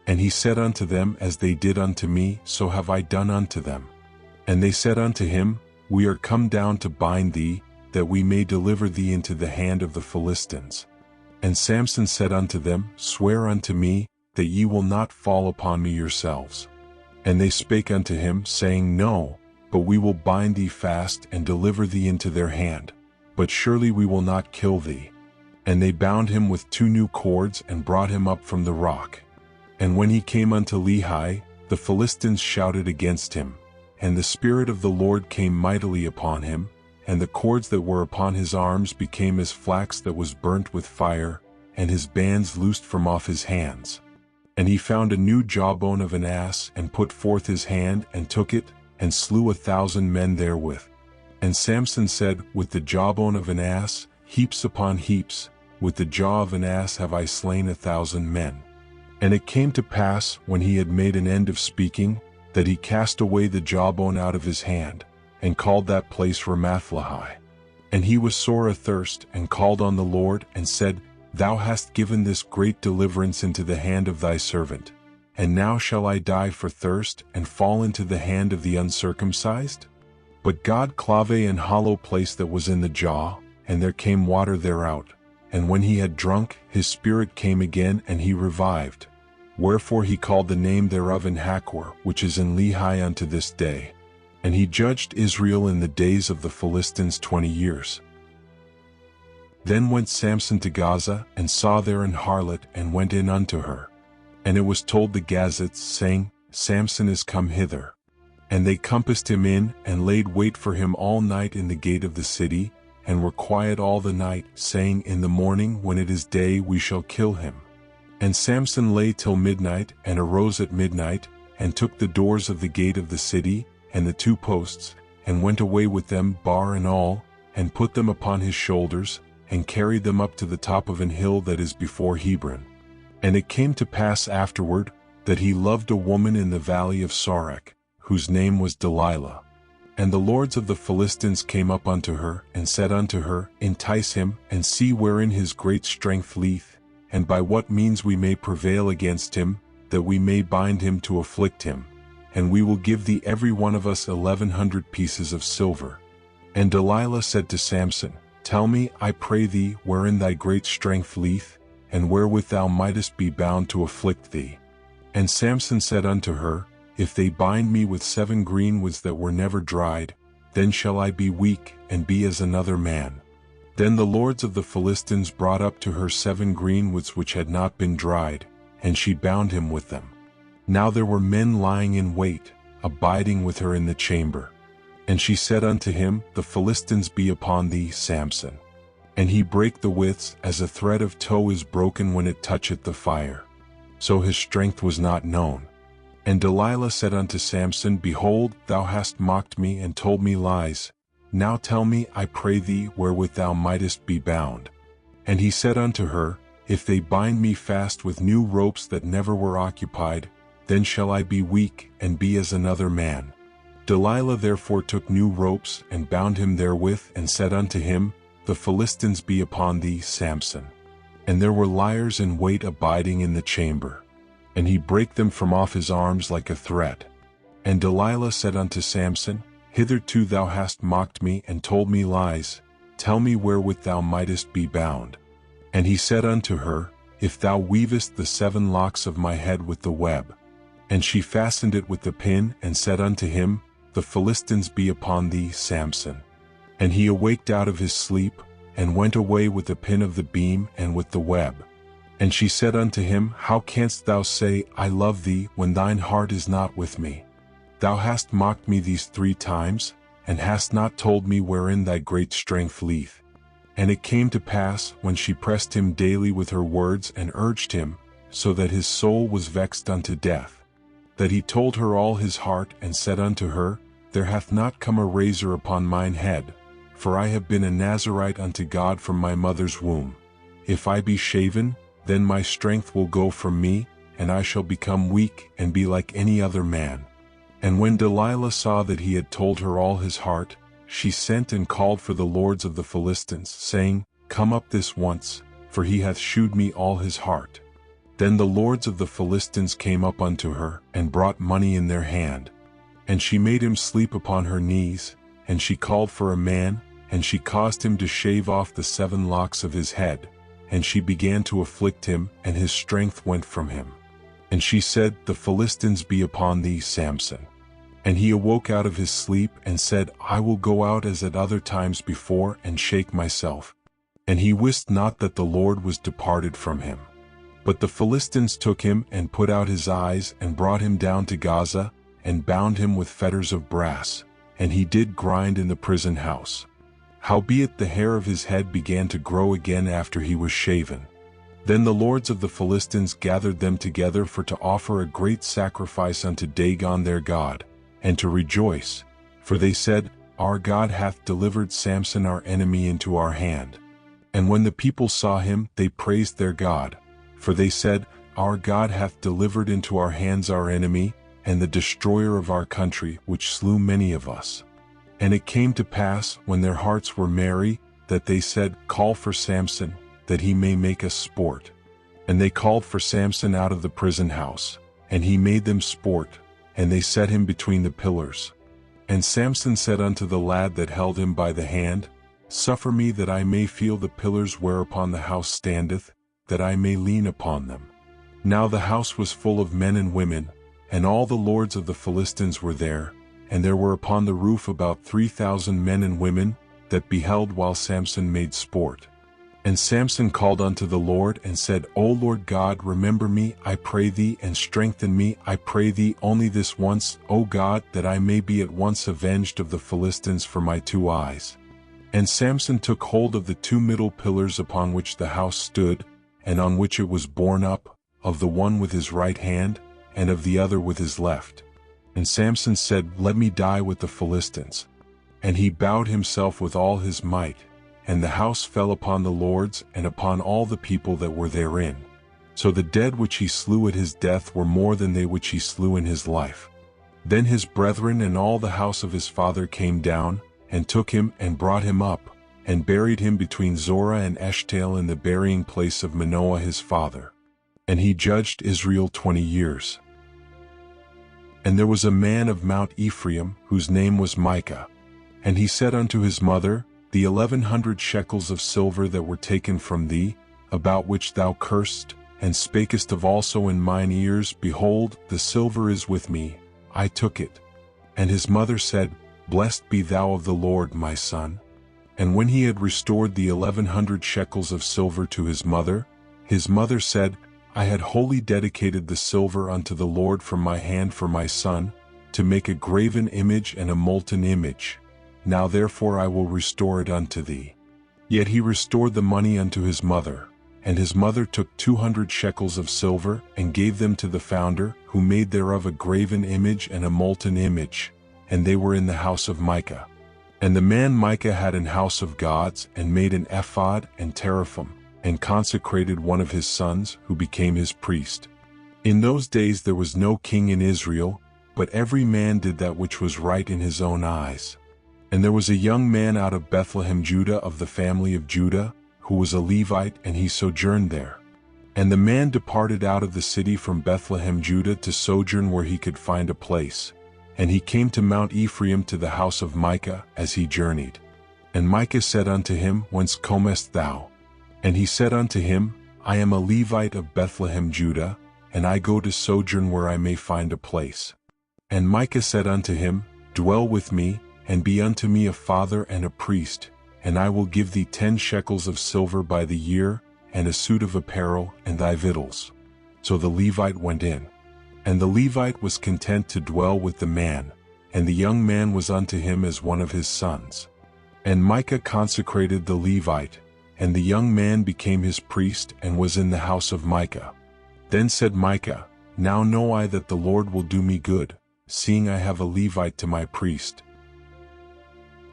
And he said unto them, As they did unto me, so have I done unto them. And they said unto him, We are come down to bind thee, that we may deliver thee into the hand of the Philistines. And Samson said unto them, Swear unto me, that ye will not fall upon me yourselves. And they spake unto him, saying, No, but we will bind thee fast, and deliver thee into their hand. But surely we will not kill thee. And they bound him with 2 new cords, and brought him up from the rock. And when he came unto Lehi, the Philistines shouted against him. And the Spirit of the Lord came mightily upon him, and the cords that were upon his arms became as flax that was burnt with fire, and his bands loosed from off his hands. And he found a new jawbone of an ass, and put forth his hand, and took it, and slew 1,000 men therewith. And Samson said, With the jawbone of an ass, heaps upon heaps, with the jaw of an ass have I slain 1,000 men. And it came to pass, when he had made an end of speaking, that he cast away the jawbone out of his hand, and called that place Ramathlehi. And he was sore athirst, and called on the Lord, and said, Thou hast given this great deliverance into the hand of thy servant, and now shall I die for thirst, and fall into the hand of the uncircumcised? But God clave an hollow place that was in the jaw, and there came water thereout. And when he had drunk, his spirit came again, and he revived. Wherefore he called the name thereof Enhakkore, which is in Lehi unto this day. And he judged Israel in the days of the Philistines 20 years. Then went Samson to Gaza, and saw there an harlot, and went in unto her. And it was told the Gazites, saying, Samson is come hither. And they compassed him in, and laid wait for him all night in the gate of the city, and were quiet all the night, saying, In the morning, when it is day, we shall kill him. And Samson lay till midnight, and arose at midnight, and took the doors of the gate of the city, and the 2 posts, and went away with them, bar and all, and put them upon his shoulders, and carried them up to the top of an hill that is before Hebron. And it came to pass afterward, that he loved a woman in the valley of Sorek, whose name was Delilah. And the lords of the Philistines came up unto her, and said unto her, Entice him, and see wherein his great strength lieth, and by what means we may prevail against him, that we may bind him to afflict him. And we will give thee every one of us 1,100 pieces of silver. And Delilah said to Samson, Tell me, I pray thee, wherein thy great strength lieth, and wherewith thou mightest be bound to afflict thee. And Samson said unto her, If they bind me with 7 greenwoods that were never dried, then shall I be weak, and be as another man. Then the lords of the Philistines brought up to her 7 greenwoods which had not been dried, and she bound him with them. Now there were men lying in wait, abiding with her in the chamber. And she said unto him, The Philistines be upon thee, Samson. And he brake the withs as a thread of tow is broken when it toucheth the fire. So his strength was not known. And Delilah said unto Samson, Behold, thou hast mocked me and told me lies. Now tell me, I pray thee, wherewith thou mightest be bound. And he said unto her, If they bind me fast with new ropes that never were occupied, then shall I be weak, and be as another man. Delilah therefore took new ropes, and bound him therewith, and said unto him, The Philistines be upon thee, Samson. And there were liars in wait abiding in the chamber. And he brake them from off his arms like a thread. And Delilah said unto Samson, Hitherto thou hast mocked me, and told me lies. Tell me wherewith thou mightest be bound. And he said unto her, If thou weavest the 7 locks of my head with the web. And she fastened it with the pin, and said unto him, The Philistines be upon thee, Samson. And he awaked out of his sleep, and went away with the pin of the beam and with the web. And she said unto him, How canst thou say, I love thee, when thine heart is not with me? Thou hast mocked me these 3 times, and hast not told me wherein thy great strength lieth. And it came to pass, when she pressed him daily with her words, and urged him, so that his soul was vexed unto death, that he told her all his heart, and said unto her, There hath not come a razor upon mine head, for I have been a Nazarite unto God from my mother's womb. If I be shaven, then my strength will go from me, and I shall become weak, and be like any other man. And when Delilah saw that he had told her all his heart, she sent and called for the lords of the Philistines, saying, Come up this once, for he hath shewed me all his heart. Then the lords of the Philistines came up unto her, and brought money in their hand. And she made him sleep upon her knees, and she called for a man, and she caused him to shave off the 7 locks of his head. And she began to afflict him, and his strength went from him. And she said, The Philistines be upon thee, Samson. And he awoke out of his sleep, and said, I will go out as at other times before, and shake myself. And he wist not that the Lord was departed from him. But the Philistines took him, and put out his eyes, and brought him down to Gaza, and bound him with fetters of brass, and he did grind in the prison house. Howbeit the hair of his head began to grow again after he was shaven. Then the lords of the Philistines gathered them together for to offer a great sacrifice unto Dagon their god, and to rejoice, for they said, Our God hath delivered Samson our enemy into our hand. And when the people saw him, they praised their God, for they said, Our God hath delivered into our hands our enemy, and the destroyer of our country, which slew many of us. And it came to pass, when their hearts were merry, that they said, Call for Samson, that he may make us sport. And they called for Samson out of the prison house, and he made them sport, and they set him between the pillars. And Samson said unto the lad that held him by the hand, Suffer me that I may feel the pillars whereupon the house standeth, that I may lean upon them. Now the house was full of men and women, and all the lords of the Philistines were there, and there were upon the roof about 3,000 men and women, that beheld while Samson made sport. And Samson called unto the Lord, and said, O Lord God, remember me, I pray thee, and strengthen me, I pray thee, only this once, O God, that I may be at once avenged of the Philistines for my 2 eyes. And Samson took hold of the 2 middle pillars upon which the house stood, and on which it was borne up, of the one with his right hand, and of the other with his left. And Samson said, Let me die with the Philistines. And he bowed himself with all his might, and the house fell upon the lords, and upon all the people that were therein. So the dead which he slew at his death were more than they which he slew in his life. Then his brethren and all the house of his father came down, and took him, and brought him up, and buried him between Zorah and Eshtaol in the burying place of Manoah his father. And he judged Israel 20 years. And there was a man of Mount Ephraim, whose name was Micah. And he said unto his mother, The 1,100 shekels of silver that were taken from thee, about which thou cursed, and spakest of also in mine ears, behold, the silver is with me, I took it. And his mother said, Blessed be thou of the Lord, my son. And when he had restored the 1,100 shekels of silver to his mother said, I had wholly dedicated the silver unto the Lord from my hand for my son, to make a graven image and a molten image. Now therefore I will restore it unto thee. Yet he restored the money unto his mother, and his mother took 200 shekels of silver, and gave them to the founder, who made thereof a graven image and a molten image, and they were in the house of Micah. And the man Micah had an house of gods, and made an ephod and teraphim, and consecrated one of his sons, who became his priest. In those days there was no king in Israel, but every man did that which was right in his own eyes. And there was a young man out of Bethlehem, Judah, of the family of Judah, who was a Levite, and he sojourned there. And the man departed out of the city from Bethlehem, Judah, to sojourn where he could find a place. And he came to Mount Ephraim, to the house of Micah, as he journeyed. And Micah said unto him, Whence comest thou? And he said unto him, I am a Levite of Bethlehem, Judah, and I go to sojourn where I may find a place. And Micah said unto him, Dwell with me, and be unto me a father and a priest, and I will give thee 10 shekels of silver by the year, and a suit of apparel, and thy victuals. So the Levite went in. And the Levite was content to dwell with the man, and the young man was unto him as one of his sons. And Micah consecrated the Levite, and the young man became his priest, and was in the house of Micah. Then said Micah, Now know I that the Lord will do me good, seeing I have a Levite to my priest.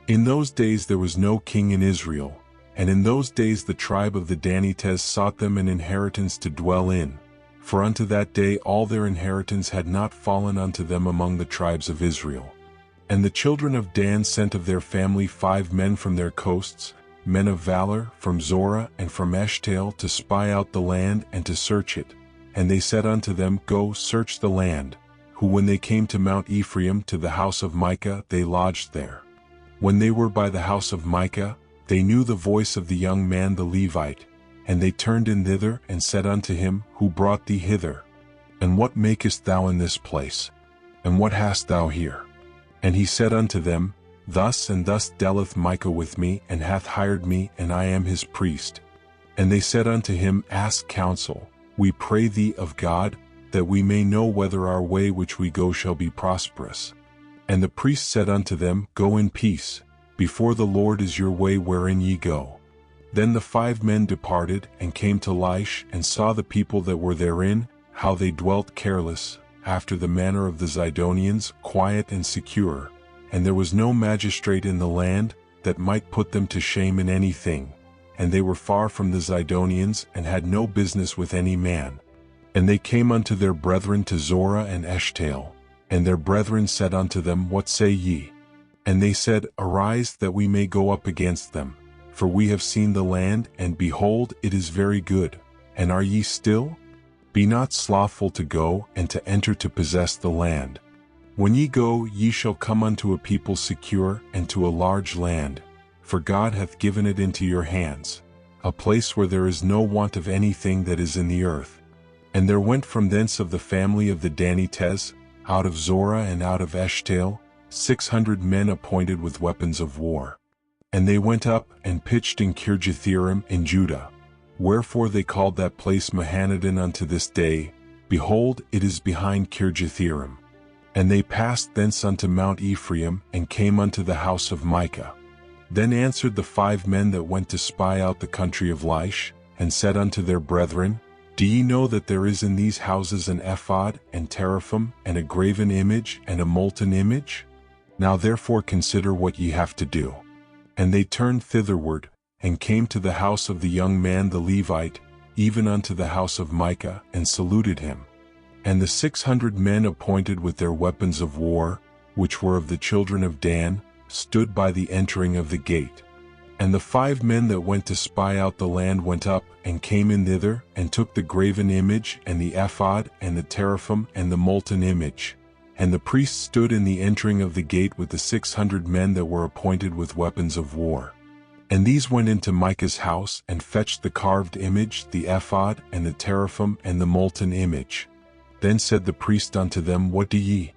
In those days there was no king in Israel, and in those days the tribe of the Danites sought them an inheritance to dwell in, for unto that day all their inheritance had not fallen unto them among the tribes of Israel. And the children of Dan sent of their family 5 men from their coasts, men of valor, from Zorah and from Eshtaol, to spy out the land and to search it. And they said unto them, Go, search the land. Who when they came to Mount Ephraim, to the house of Micah, they lodged there. When they were by the house of Micah, they knew the voice of the young man the Levite, and they turned in thither, and said unto him, Who brought thee hither? And what makest thou in this place? And what hast thou here? And he said unto them, Thus and thus dealeth Micah with me, and hath hired me, and I am his priest. And they said unto him, Ask counsel, we pray thee of God, that we may know whether our way which we go shall be prosperous. And the priest said unto them, Go in peace, before the Lord is your way wherein ye go. Then the 5 men departed, and came to Laish, and saw the people that were therein, how they dwelt careless, after the manner of the Zidonians, quiet and secure, and there was no magistrate in the land, that might put them to shame in anything, and they were far from the Zidonians, and had no business with any man. And they came unto their brethren to Zorah and Eshtaol, and their brethren said unto them, What say ye? And they said, Arise, that we may go up against them, for we have seen the land, and behold, it is very good. And are ye still? Be not slothful to go, and to enter to possess the land. When ye go, ye shall come unto a people secure, and to a large land, for God hath given it into your hands, a place where there is no want of anything that is in the earth. And there went from thence of the family of the Danites, out of Zorah and out of Eshtaol, 600 men appointed with weapons of war. And they went up, and pitched in Kirjathjearim in Judah. Wherefore they called that place Mahanadan unto this day. Behold, it is behind Kirjathjearim. And they passed thence unto Mount Ephraim, and came unto the house of Micah. Then answered the 5 men that went to spy out the country of Laish, and said unto their brethren, Do ye know that there is in these houses an ephod, and teraphim, and a graven image, and a molten image? Now therefore consider what ye have to do. And they turned thitherward, and came to the house of the young man the Levite, even unto the house of Micah, and saluted him. And the 600 men appointed with their weapons of war, which were of the children of Dan, stood by the entering of the gate. And the 5 men that went to spy out the land went up, and came in thither, and took the graven image, and the ephod, and the teraphim, and the molten image. And the priests stood in the entering of the gate with the 600 men that were appointed with weapons of war. And these went into Micah's house, and fetched the carved image, the ephod, and the teraphim, and the molten image. Then said the priest unto them, What do ye?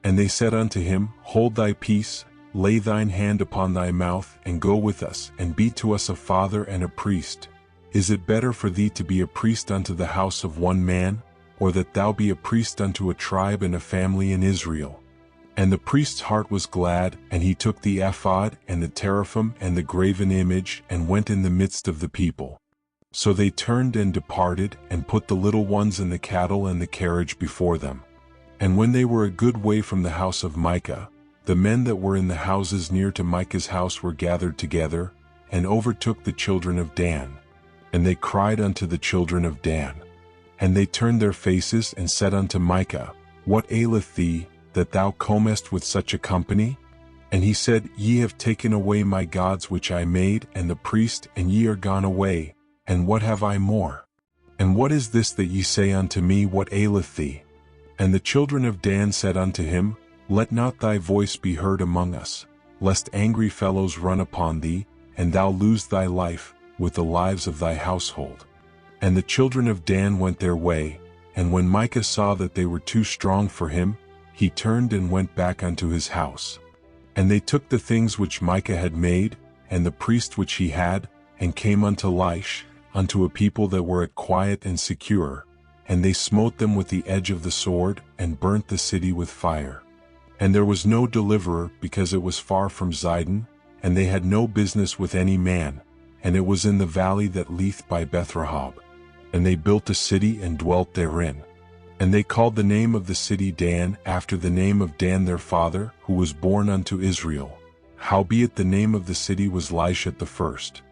And they said unto him, Hold thy peace, lay thine hand upon thy mouth, and go with us, and be to us a father and a priest. Is it better for thee to be a priest unto the house of one man, or that thou be a priest unto a tribe and a family in Israel? And the priest's heart was glad, and he took the ephod and the teraphim and the graven image and went in the midst of the people. So they turned and departed, and put the little ones and the cattle and the carriage before them. And when they were a good way from the house of Micah, the men that were in the houses near to Micah's house were gathered together, and overtook the children of Dan. And they cried unto the children of Dan. And they turned their faces and said unto Micah, What aileth thee, that thou comest with such a company? And he said, Ye have taken away my gods which I made, and the priest, and ye are gone away. And what have I more? And what is this that ye say unto me, What aileth thee? And the children of Dan said unto him, Let not thy voice be heard among us, lest angry fellows run upon thee, and thou lose thy life, with the lives of thy household. And the children of Dan went their way, and when Micah saw that they were too strong for him, he turned and went back unto his house. And they took the things which Micah had made, and the priest which he had, and came unto Laish, unto a people that were at quiet and secure, and they smote them with the edge of the sword, and burnt the city with fire. And there was no deliverer, because it was far from Zidon, and they had no business with any man, and it was in the valley that leath by Bethrahab. And they built a city and dwelt therein. And they called the name of the city Dan, after the name of Dan their father, who was born unto Israel. Howbeit the name of the city was Laish at the first.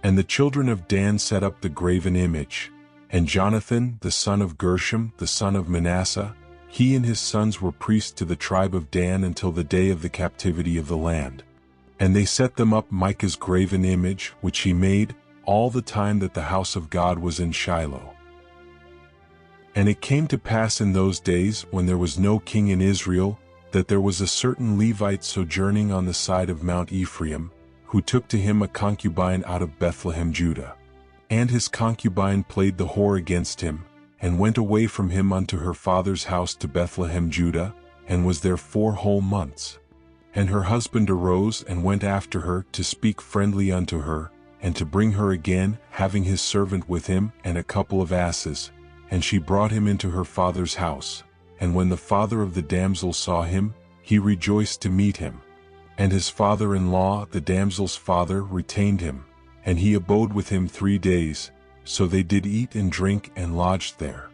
And the children of Dan set up the graven image. And Jonathan, the son of Gershom, the son of Manasseh, he and his sons were priests to the tribe of Dan until the day of the captivity of the land. And they set them up Micah's graven image, which he made, all the time that the house of God was in Shiloh. And it came to pass in those days, when there was no king in Israel, that there was a certain Levite sojourning on the side of Mount Ephraim, who took to him a concubine out of Bethlehem, Judah. And his concubine played the whore against him, and went away from him unto her father's house to Bethlehem, Judah, and was there 4 whole months. And her husband arose and went after her to speak friendly unto her, and to bring her again, having his servant with him and a couple of asses. And she brought him into her father's house. And when the father of the damsel saw him, he rejoiced to meet him. And his father-in-law, the damsel's father, retained him, and he abode with him 3 days. So they did eat and drink and lodged there.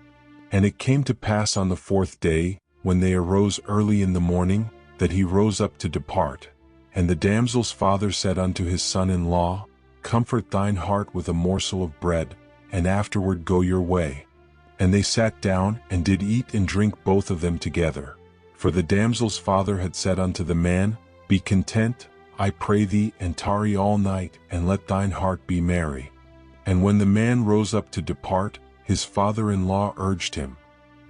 And it came to pass on the 4th day, when they arose early in the morning, that he rose up to depart. And the damsel's father said unto his son-in-law, Comfort thine heart with a morsel of bread, and afterward go your way. And they sat down, and did eat and drink both of them together. For the damsel's father had said unto the man, Be content, I pray thee, and tarry all night, and let thine heart be merry. And when the man rose up to depart, his father-in-law urged him.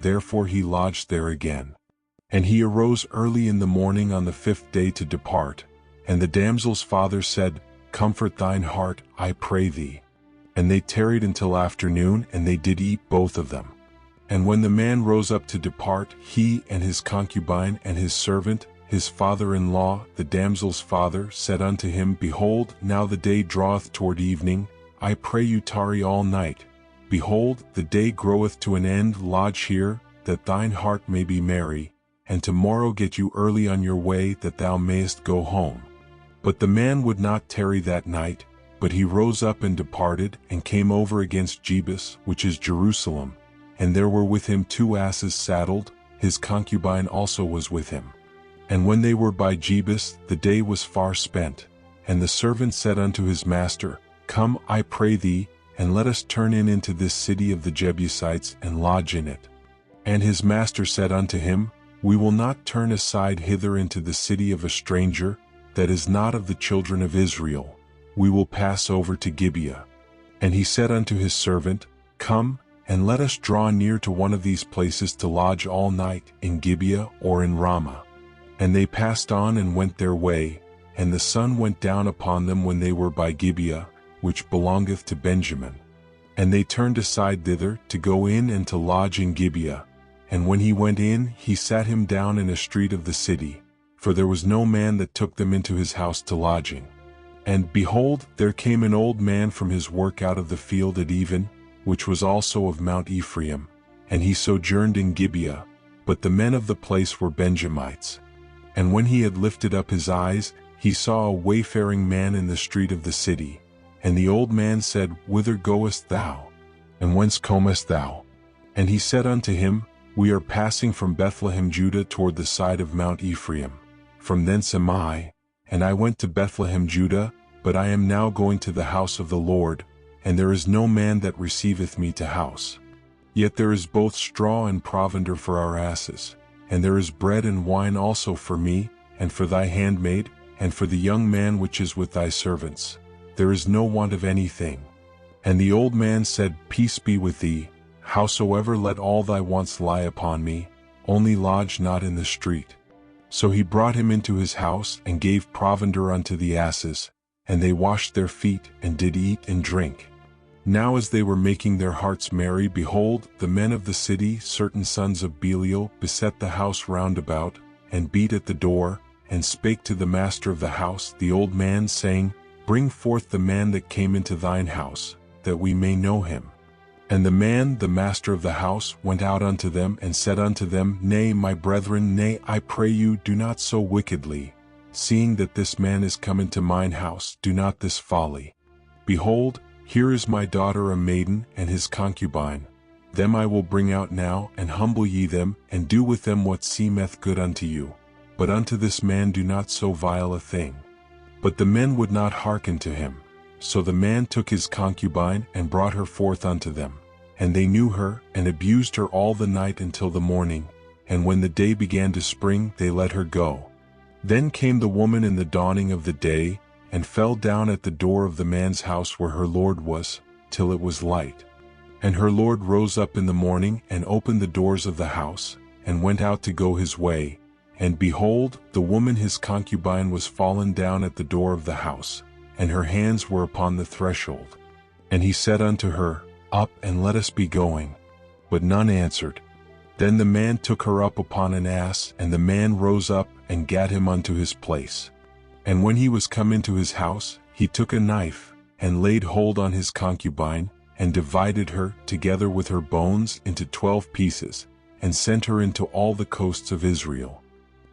Therefore he lodged there again. And he arose early in the morning on the 5th day to depart. And the damsel's father said, Comfort thine heart, I pray thee. And they tarried until afternoon, and they did eat both of them. And when the man rose up to depart, he and his concubine and his servant, his father-in-law, the damsel's father, said unto him, Behold, now the day draweth toward evening. I pray you tarry all night. Behold, the day groweth to an end. Lodge here, that thine heart may be merry, and tomorrow get you early on your way, that thou mayest go home. But the man would not tarry that night, but he rose up and departed, and came over against Jebus, which is Jerusalem. And there were with him 2 asses saddled, his concubine also was with him. And when they were by Jebus, the day was far spent. And the servant said unto his master, Come, I pray thee, and let us turn in into this city of the Jebusites, and lodge in it. And his master said unto him, We will not turn aside hither into the city of a stranger, that is not of the children of Israel. We will pass over to Gibeah. And he said unto his servant, Come, and let us draw near to one of these places to lodge all night, in Gibeah or in Ramah. And they passed on and went their way, and the sun went down upon them when they were by Gibeah, which belongeth to Benjamin. And they turned aside thither, to go in and to lodge in Gibeah. And when he went in, he sat him down in a street of the city, for there was no man that took them into his house to lodging. And behold, there came an old man from his work out of the field at even, which was also of Mount Ephraim, and he sojourned in Gibeah, but the men of the place were Benjamites. And when he had lifted up his eyes, he saw a wayfaring man in the street of the city. And the old man said, Whither goest thou? And whence comest thou? And he said unto him, We are passing from Bethlehem Judah toward the side of Mount Ephraim. From thence am I, and I went to Bethlehem Judah, but I am now going to the house of the Lord, and there is no man that receiveth me to house. Yet there is both straw and provender for our asses, and there is bread and wine also for me, and for thy handmaid, and for the young man which is with thy servants. There is no want of anything. And the old man said, Peace be with thee, howsoever let all thy wants lie upon me, only lodge not in the street. So he brought him into his house, and gave provender unto the asses, and they washed their feet, and did eat and drink. Now as they were making their hearts merry, behold, the men of the city, certain sons of Belial, beset the house round about, and beat at the door, and spake to the master of the house, the old man, saying, Bring forth the man that came into thine house, that we may know him. And the man, the master of the house, went out unto them, and said unto them, Nay, my brethren, nay, I pray you, do not so wickedly. Seeing that this man is come into mine house, do not this folly. Behold, here is my daughter a maiden, and his concubine. Them I will bring out now, and humble ye them, and do with them what seemeth good unto you. But unto this man do not so vile a thing. But the men would not hearken to him. So the man took his concubine, and brought her forth unto them. And they knew her, and abused her all the night until the morning. And when the day began to spring, they let her go. Then came the woman in the dawning of the day, and fell down at the door of the man's house where her lord was, till it was light. And her lord rose up in the morning, and opened the doors of the house, and went out to go his way. And behold, the woman his concubine was fallen down at the door of the house, and her hands were upon the threshold. And he said unto her, Up, and let us be going. But none answered. Then the man took her up upon an ass, and the man rose up, and gat him unto his place. And when he was come into his house, he took a knife, and laid hold on his concubine, and divided her, together with her bones, into 12 pieces, and sent her into all the coasts of Israel.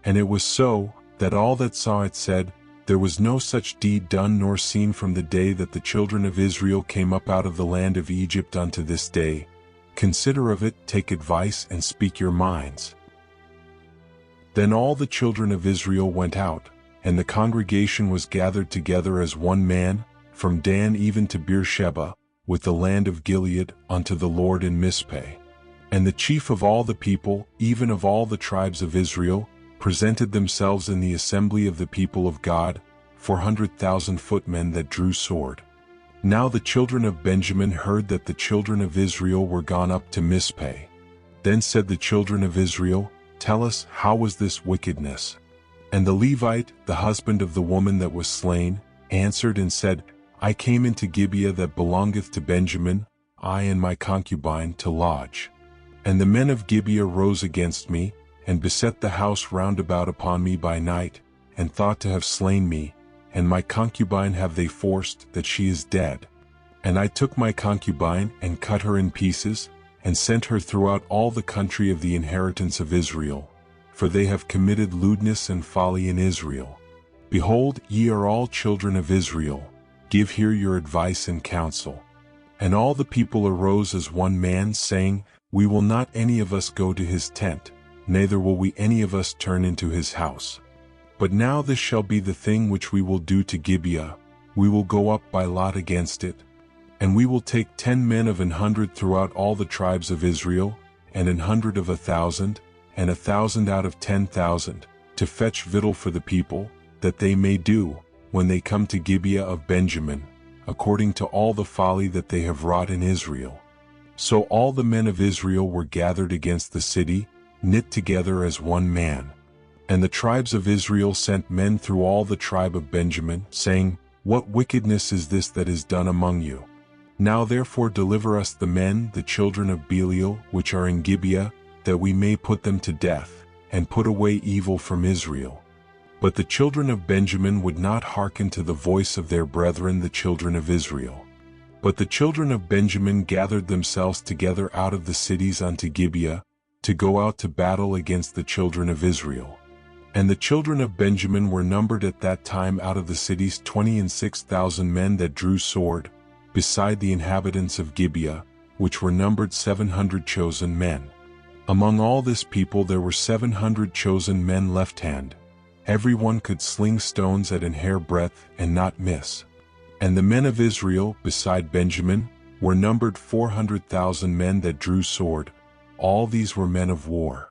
And it was so, that all that saw it said, There was no such deed done nor seen from the day that the children of Israel came up out of the land of Egypt unto this day. Consider of it, take advice, and speak your minds. Then all the children of Israel went out, and the congregation was gathered together as one man, from Dan even to Beersheba, with the land of Gilead, unto the Lord in Mizpeh. And the chief of all the people, even of all the tribes of Israel, presented themselves in the assembly of the people of God, 400,000 footmen that drew sword. Now the children of Benjamin heard that the children of Israel were gone up to Mizpeh. Then said the children of Israel, Tell us, how was this wickedness? And the Levite, the husband of the woman that was slain, answered and said, I came into Gibeah that belongeth to Benjamin, I and my concubine, to lodge. And the men of Gibeah rose against me, and beset the house round about upon me by night, and thought to have slain me, and my concubine have they forced, that she is dead. And I took my concubine, and cut her in pieces, and sent her throughout all the country of the inheritance of Israel, for they have committed lewdness and folly in Israel. Behold, ye are all children of Israel, give here your advice and counsel. And all the people arose as one man, saying, We will not any of us go to his tent, neither will we any of us turn into his house. But now this shall be the thing which we will do to Gibeah, we will go up by lot against it, and we will take 10 men of 100 throughout all the tribes of Israel, and 100 of 1,000, and 1,000 out of 10,000, to fetch victual for the people, that they may do, when they come to Gibeah of Benjamin, according to all the folly that they have wrought in Israel. So all the men of Israel were gathered against the city, knit together as one man. And the tribes of Israel sent men through all the tribe of Benjamin, saying, What wickedness is this that is done among you? Now therefore deliver us the men, the children of Belial, which are in Gibeah, that we may put them to death, and put away evil from Israel. But the children of Benjamin would not hearken to the voice of their brethren the children of Israel. But the children of Benjamin gathered themselves together out of the cities unto Gibeah, to go out to battle against the children of Israel. And the children of Benjamin were numbered at that time out of the cities 26,000 men that drew sword, beside the inhabitants of Gibeah, which were numbered 700 chosen men. Among all this people there were 700 chosen men left-hand. Every one could sling stones at an hair breadth and not miss. And the men of Israel, beside Benjamin, were numbered 400,000 men that drew sword. All these were men of war.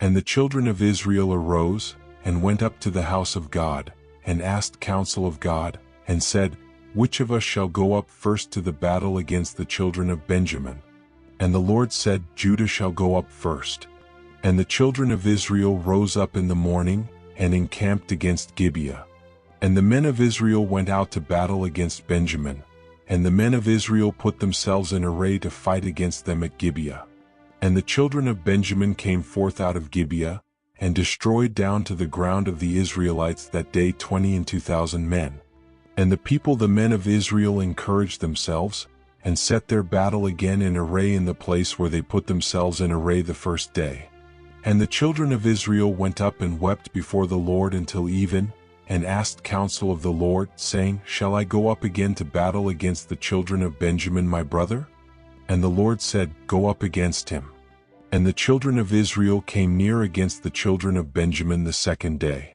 And the children of Israel arose, and went up to the house of God, and asked counsel of God, and said, Which of us shall go up first to the battle against the children of Benjamin? And the Lord said, Judah shall go up first. And the children of Israel rose up in the morning, and encamped against Gibeah. And the men of Israel went out to battle against Benjamin, and the men of Israel put themselves in array to fight against them at Gibeah. And the children of Benjamin came forth out of Gibeah, and destroyed down to the ground of the Israelites that day 22,000 men. And the people, the men of Israel, encouraged themselves, and set their battle again in array in the place where they put themselves in array the first day. And the children of Israel went up and wept before the Lord until even, and asked counsel of the Lord, saying, Shall I go up again to battle against the children of Benjamin my brother? And the Lord said, Go up against him. And the children of Israel came near against the children of Benjamin the second day.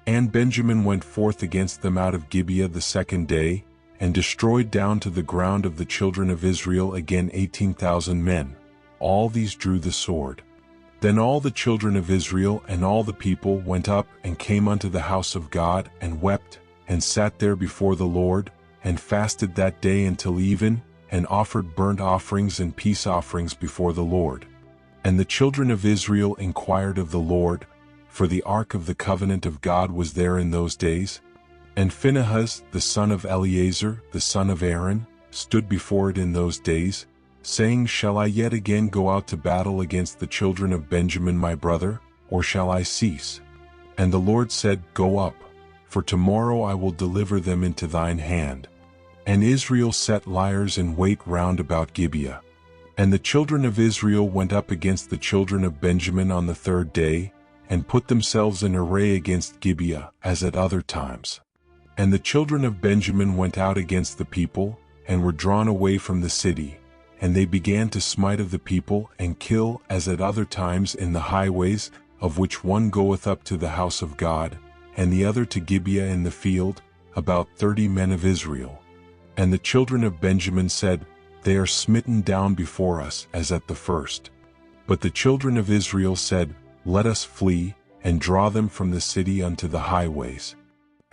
And Benjamin went forth against them out of Gibeah the second day, and destroyed down to the ground of the children of Israel again 18,000 men. All these drew the sword. Then all the children of Israel and all the people went up and came unto the house of God, and wept, and sat there before the Lord, and fasted that day until even, and offered burnt offerings and peace offerings before the Lord. And the children of Israel inquired of the Lord, for the ark of the covenant of God was there in those days. And Phinehas, the son of Eleazar, the son of Aaron, stood before it in those days, saying, Shall I yet again go out to battle against the children of Benjamin my brother, or shall I cease? And the Lord said, Go up, for tomorrow I will deliver them into thine hand. And Israel set liers in wait round about Gibeah. And the children of Israel went up against the children of Benjamin on the third day, and put themselves in array against Gibeah, as at other times. And the children of Benjamin went out against the people, and were drawn away from the city, and they began to smite of the people, and kill, as at other times in the highways, of which one goeth up to the house of God, and the other to Gibeah in the field, about 30 men of Israel. And the children of Benjamin said, They are smitten down before us, as at the first. But the children of Israel said, Let us flee, and draw them from the city unto the highways.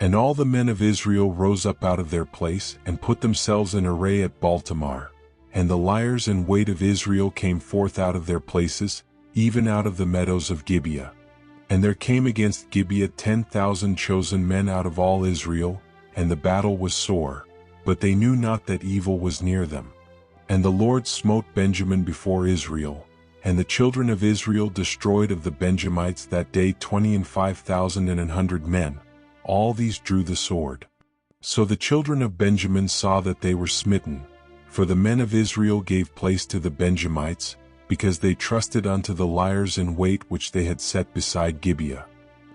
And all the men of Israel rose up out of their place, and put themselves in array at Baltamar. And the liers in wait of Israel came forth out of their places, even out of the meadows of Gibeah. And there came against Gibeah 10,000 chosen men out of all Israel, and the battle was sore, but they knew not that evil was near them. And the Lord smote Benjamin before Israel, and the children of Israel destroyed of the Benjamites that day 25,100 men. All these drew the sword. So the children of Benjamin saw that they were smitten, for the men of Israel gave place to the Benjamites, because they trusted unto the liers in wait which they had set beside Gibeah.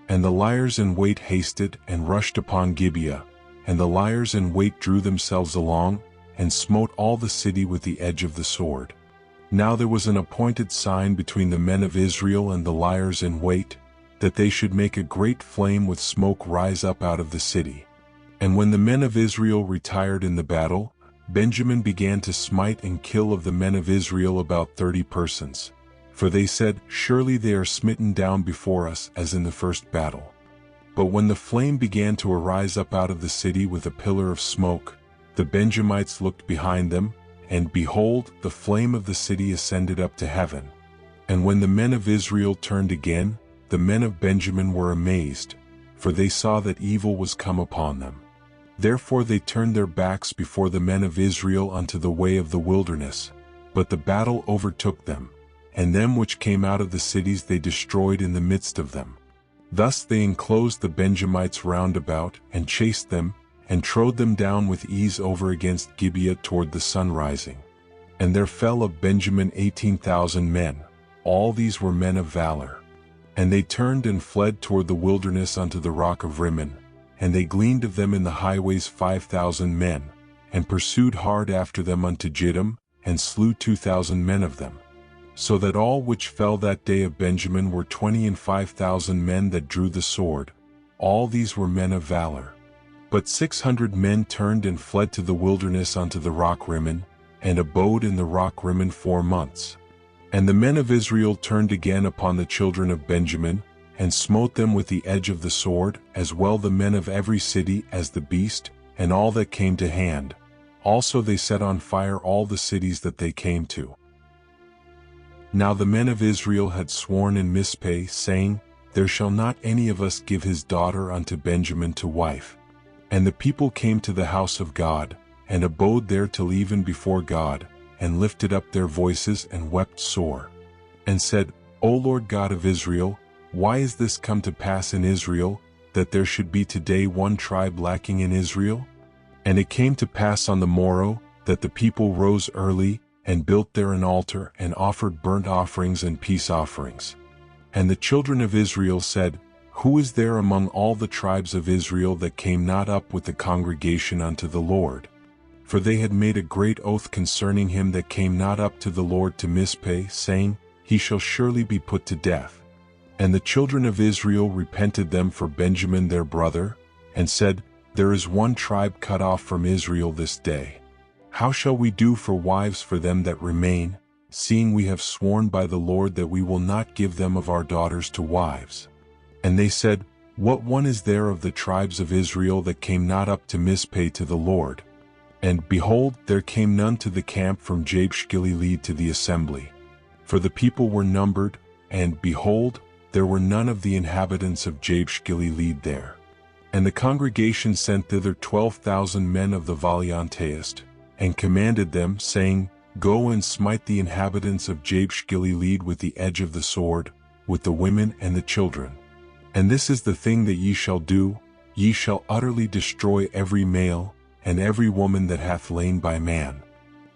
And the liers in wait hasted and rushed upon Gibeah, and the liers in wait drew themselves along, and smote all the city with the edge of the sword. Now there was an appointed sign between the men of Israel and the liers in wait, that they should make a great flame with smoke rise up out of the city. And when the men of Israel retired in the battle, Benjamin began to smite and kill of the men of Israel about 30 persons. For they said, Surely they are smitten down before us as in the first battle. But when the flame began to arise up out of the city with a pillar of smoke, the Benjamites looked behind them, and behold, the flame of the city ascended up to heaven. And when the men of Israel turned again, the men of Benjamin were amazed, for they saw that evil was come upon them. Therefore they turned their backs before the men of Israel unto the way of the wilderness, but the battle overtook them, and them which came out of the cities they destroyed in the midst of them. Thus they enclosed the Benjamites round about, and chased them, and trode them down with ease over against Gibeah toward the sun rising. And there fell of Benjamin 18,000 men. All these were men of valor. And they turned and fled toward the wilderness unto the rock of Rimmon, and they gleaned of them in the highways 5,000 men, and pursued hard after them unto Gideon, and slew 2,000 men of them. So that all which fell that day of Benjamin were 25,000 men that drew the sword. All these were men of valor. But 600 men turned and fled to the wilderness unto the rock Rimmon, and abode in the rock Rimmon 4 months. And the men of Israel turned again upon the children of Benjamin, and smote them with the edge of the sword, as well the men of every city as the beast, and all that came to hand. Also they set on fire all the cities that they came to. Now the men of Israel had sworn in Mizpeh, saying, There shall not any of us give his daughter unto Benjamin to wife. And the people came to the house of God, and abode there till even before God, and lifted up their voices and wept sore, and said, O Lord God of Israel, why is this come to pass in Israel, that there should be today one tribe lacking in Israel? And it came to pass on the morrow, that the people rose early, and built there an altar, and offered burnt offerings and peace offerings. And the children of Israel said, Who is there among all the tribes of Israel that came not up with the congregation unto the Lord? For they had made a great oath concerning him that came not up to the Lord to Mizpeh, saying, He shall surely be put to death. And the children of Israel repented them for Benjamin their brother, and said, There is one tribe cut off from Israel this day. How shall we do for wives for them that remain, seeing we have sworn by the Lord that we will not give them of our daughters to wives? And they said, What one is there of the tribes of Israel that came not up to Mizpeh to the Lord? And behold, there came none to the camp from Jabesh Gilead to the assembly. For the people were numbered, and behold, there were none of the inhabitants of Jabesh Gilead there. And the congregation sent thither 12,000 men of the valiantest, and commanded them, saying, Go and smite the inhabitants of Jabesh Gilead with the edge of the sword, with the women and the children. And this is the thing that ye shall do, ye shall utterly destroy every male, and every woman that hath lain by man.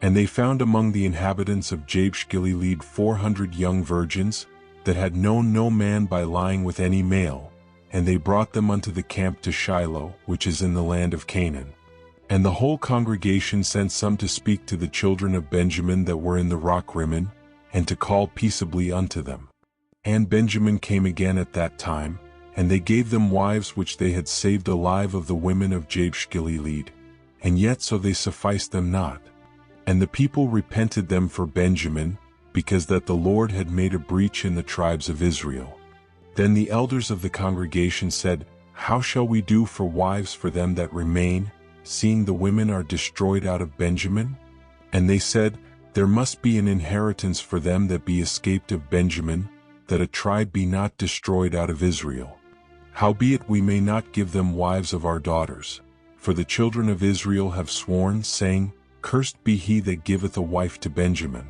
And they found among the inhabitants of Jabesh Gilead 400 young virgins, that had known no man by lying with any male, and they brought them unto the camp to Shiloh, which is in the land of Canaan. And the whole congregation sent some to speak to the children of Benjamin that were in the rock Rimmon, and to call peaceably unto them. And Benjamin came again at that time, and they gave them wives which they had saved alive of the women of Jabesh Gilead. And yet so they sufficed them not. And the people repented them for Benjamin, because that the Lord had made a breach in the tribes of Israel. Then the elders of the congregation said, How shall we do for wives for them that remain, seeing the women are destroyed out of Benjamin? And they said, There must be an inheritance for them that be escaped of Benjamin, that a tribe be not destroyed out of Israel. Howbeit we may not give them wives of our daughters. For the children of Israel have sworn, saying, Cursed be he that giveth a wife to Benjamin.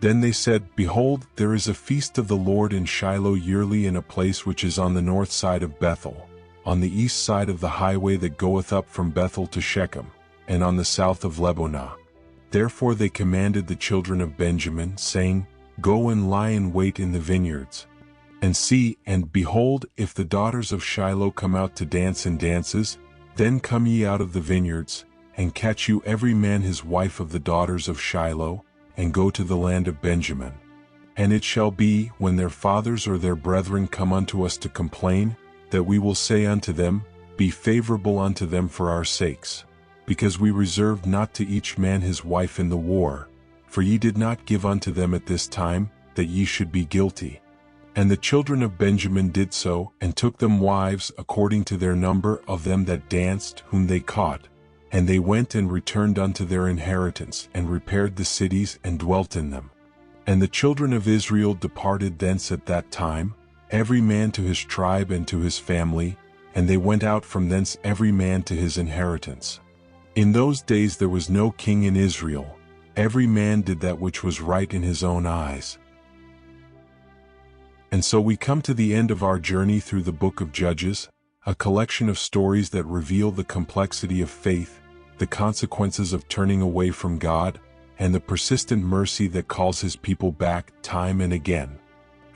Then they said, Behold, there is a feast of the Lord in Shiloh yearly in a place which is on the north side of Bethel, on the east side of the highway that goeth up from Bethel to Shechem, and on the south of Lebonah. Therefore they commanded the children of Benjamin, saying, Go and lie in wait in the vineyards. And see, and behold, if the daughters of Shiloh come out to dance in dances, then come ye out of the vineyards, and catch you every man his wife of the daughters of Shiloh, and go to the land of Benjamin. And it shall be, when their fathers or their brethren come unto us to complain, that we will say unto them, Be favorable unto them for our sakes, because we reserved not to each man his wife in the war, for ye did not give unto them at this time, that ye should be guilty. And the children of Benjamin did so, and took them wives according to their number of them that danced, whom they caught. And they went and returned unto their inheritance, and repaired the cities, and dwelt in them. And the children of Israel departed thence at that time, every man to his tribe and to his family, and they went out from thence every man to his inheritance. In those days there was no king in Israel, every man did that which was right in his own eyes. And so we come to the end of our journey through the book of Judges, a collection of stories that reveal the complexity of faith, the consequences of turning away from God, and the persistent mercy that calls his people back time and again.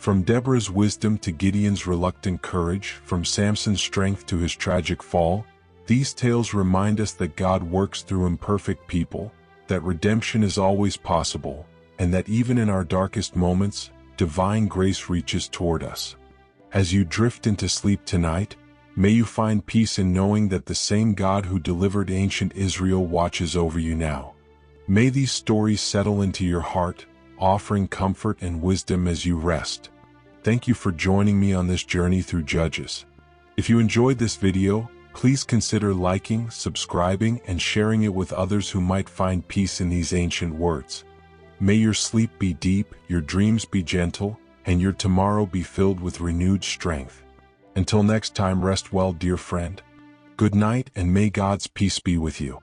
From Deborah's wisdom to Gideon's reluctant courage, from Samson's strength to his tragic fall, these tales remind us that God works through imperfect people, that redemption is always possible, and that even in our darkest moments, divine grace reaches toward us. As you drift into sleep tonight, may you find peace in knowing that the same God who delivered ancient Israel watches over you now. May these stories settle into your heart, offering comfort and wisdom as you rest. Thank you for joining me on this journey through Judges. If you enjoyed this video, please consider liking, subscribing, and sharing it with others who might find peace in these ancient words. May your sleep be deep, your dreams be gentle, and your tomorrow be filled with renewed strength. Until next time, rest well, dear friend. Good night, and may God's peace be with you.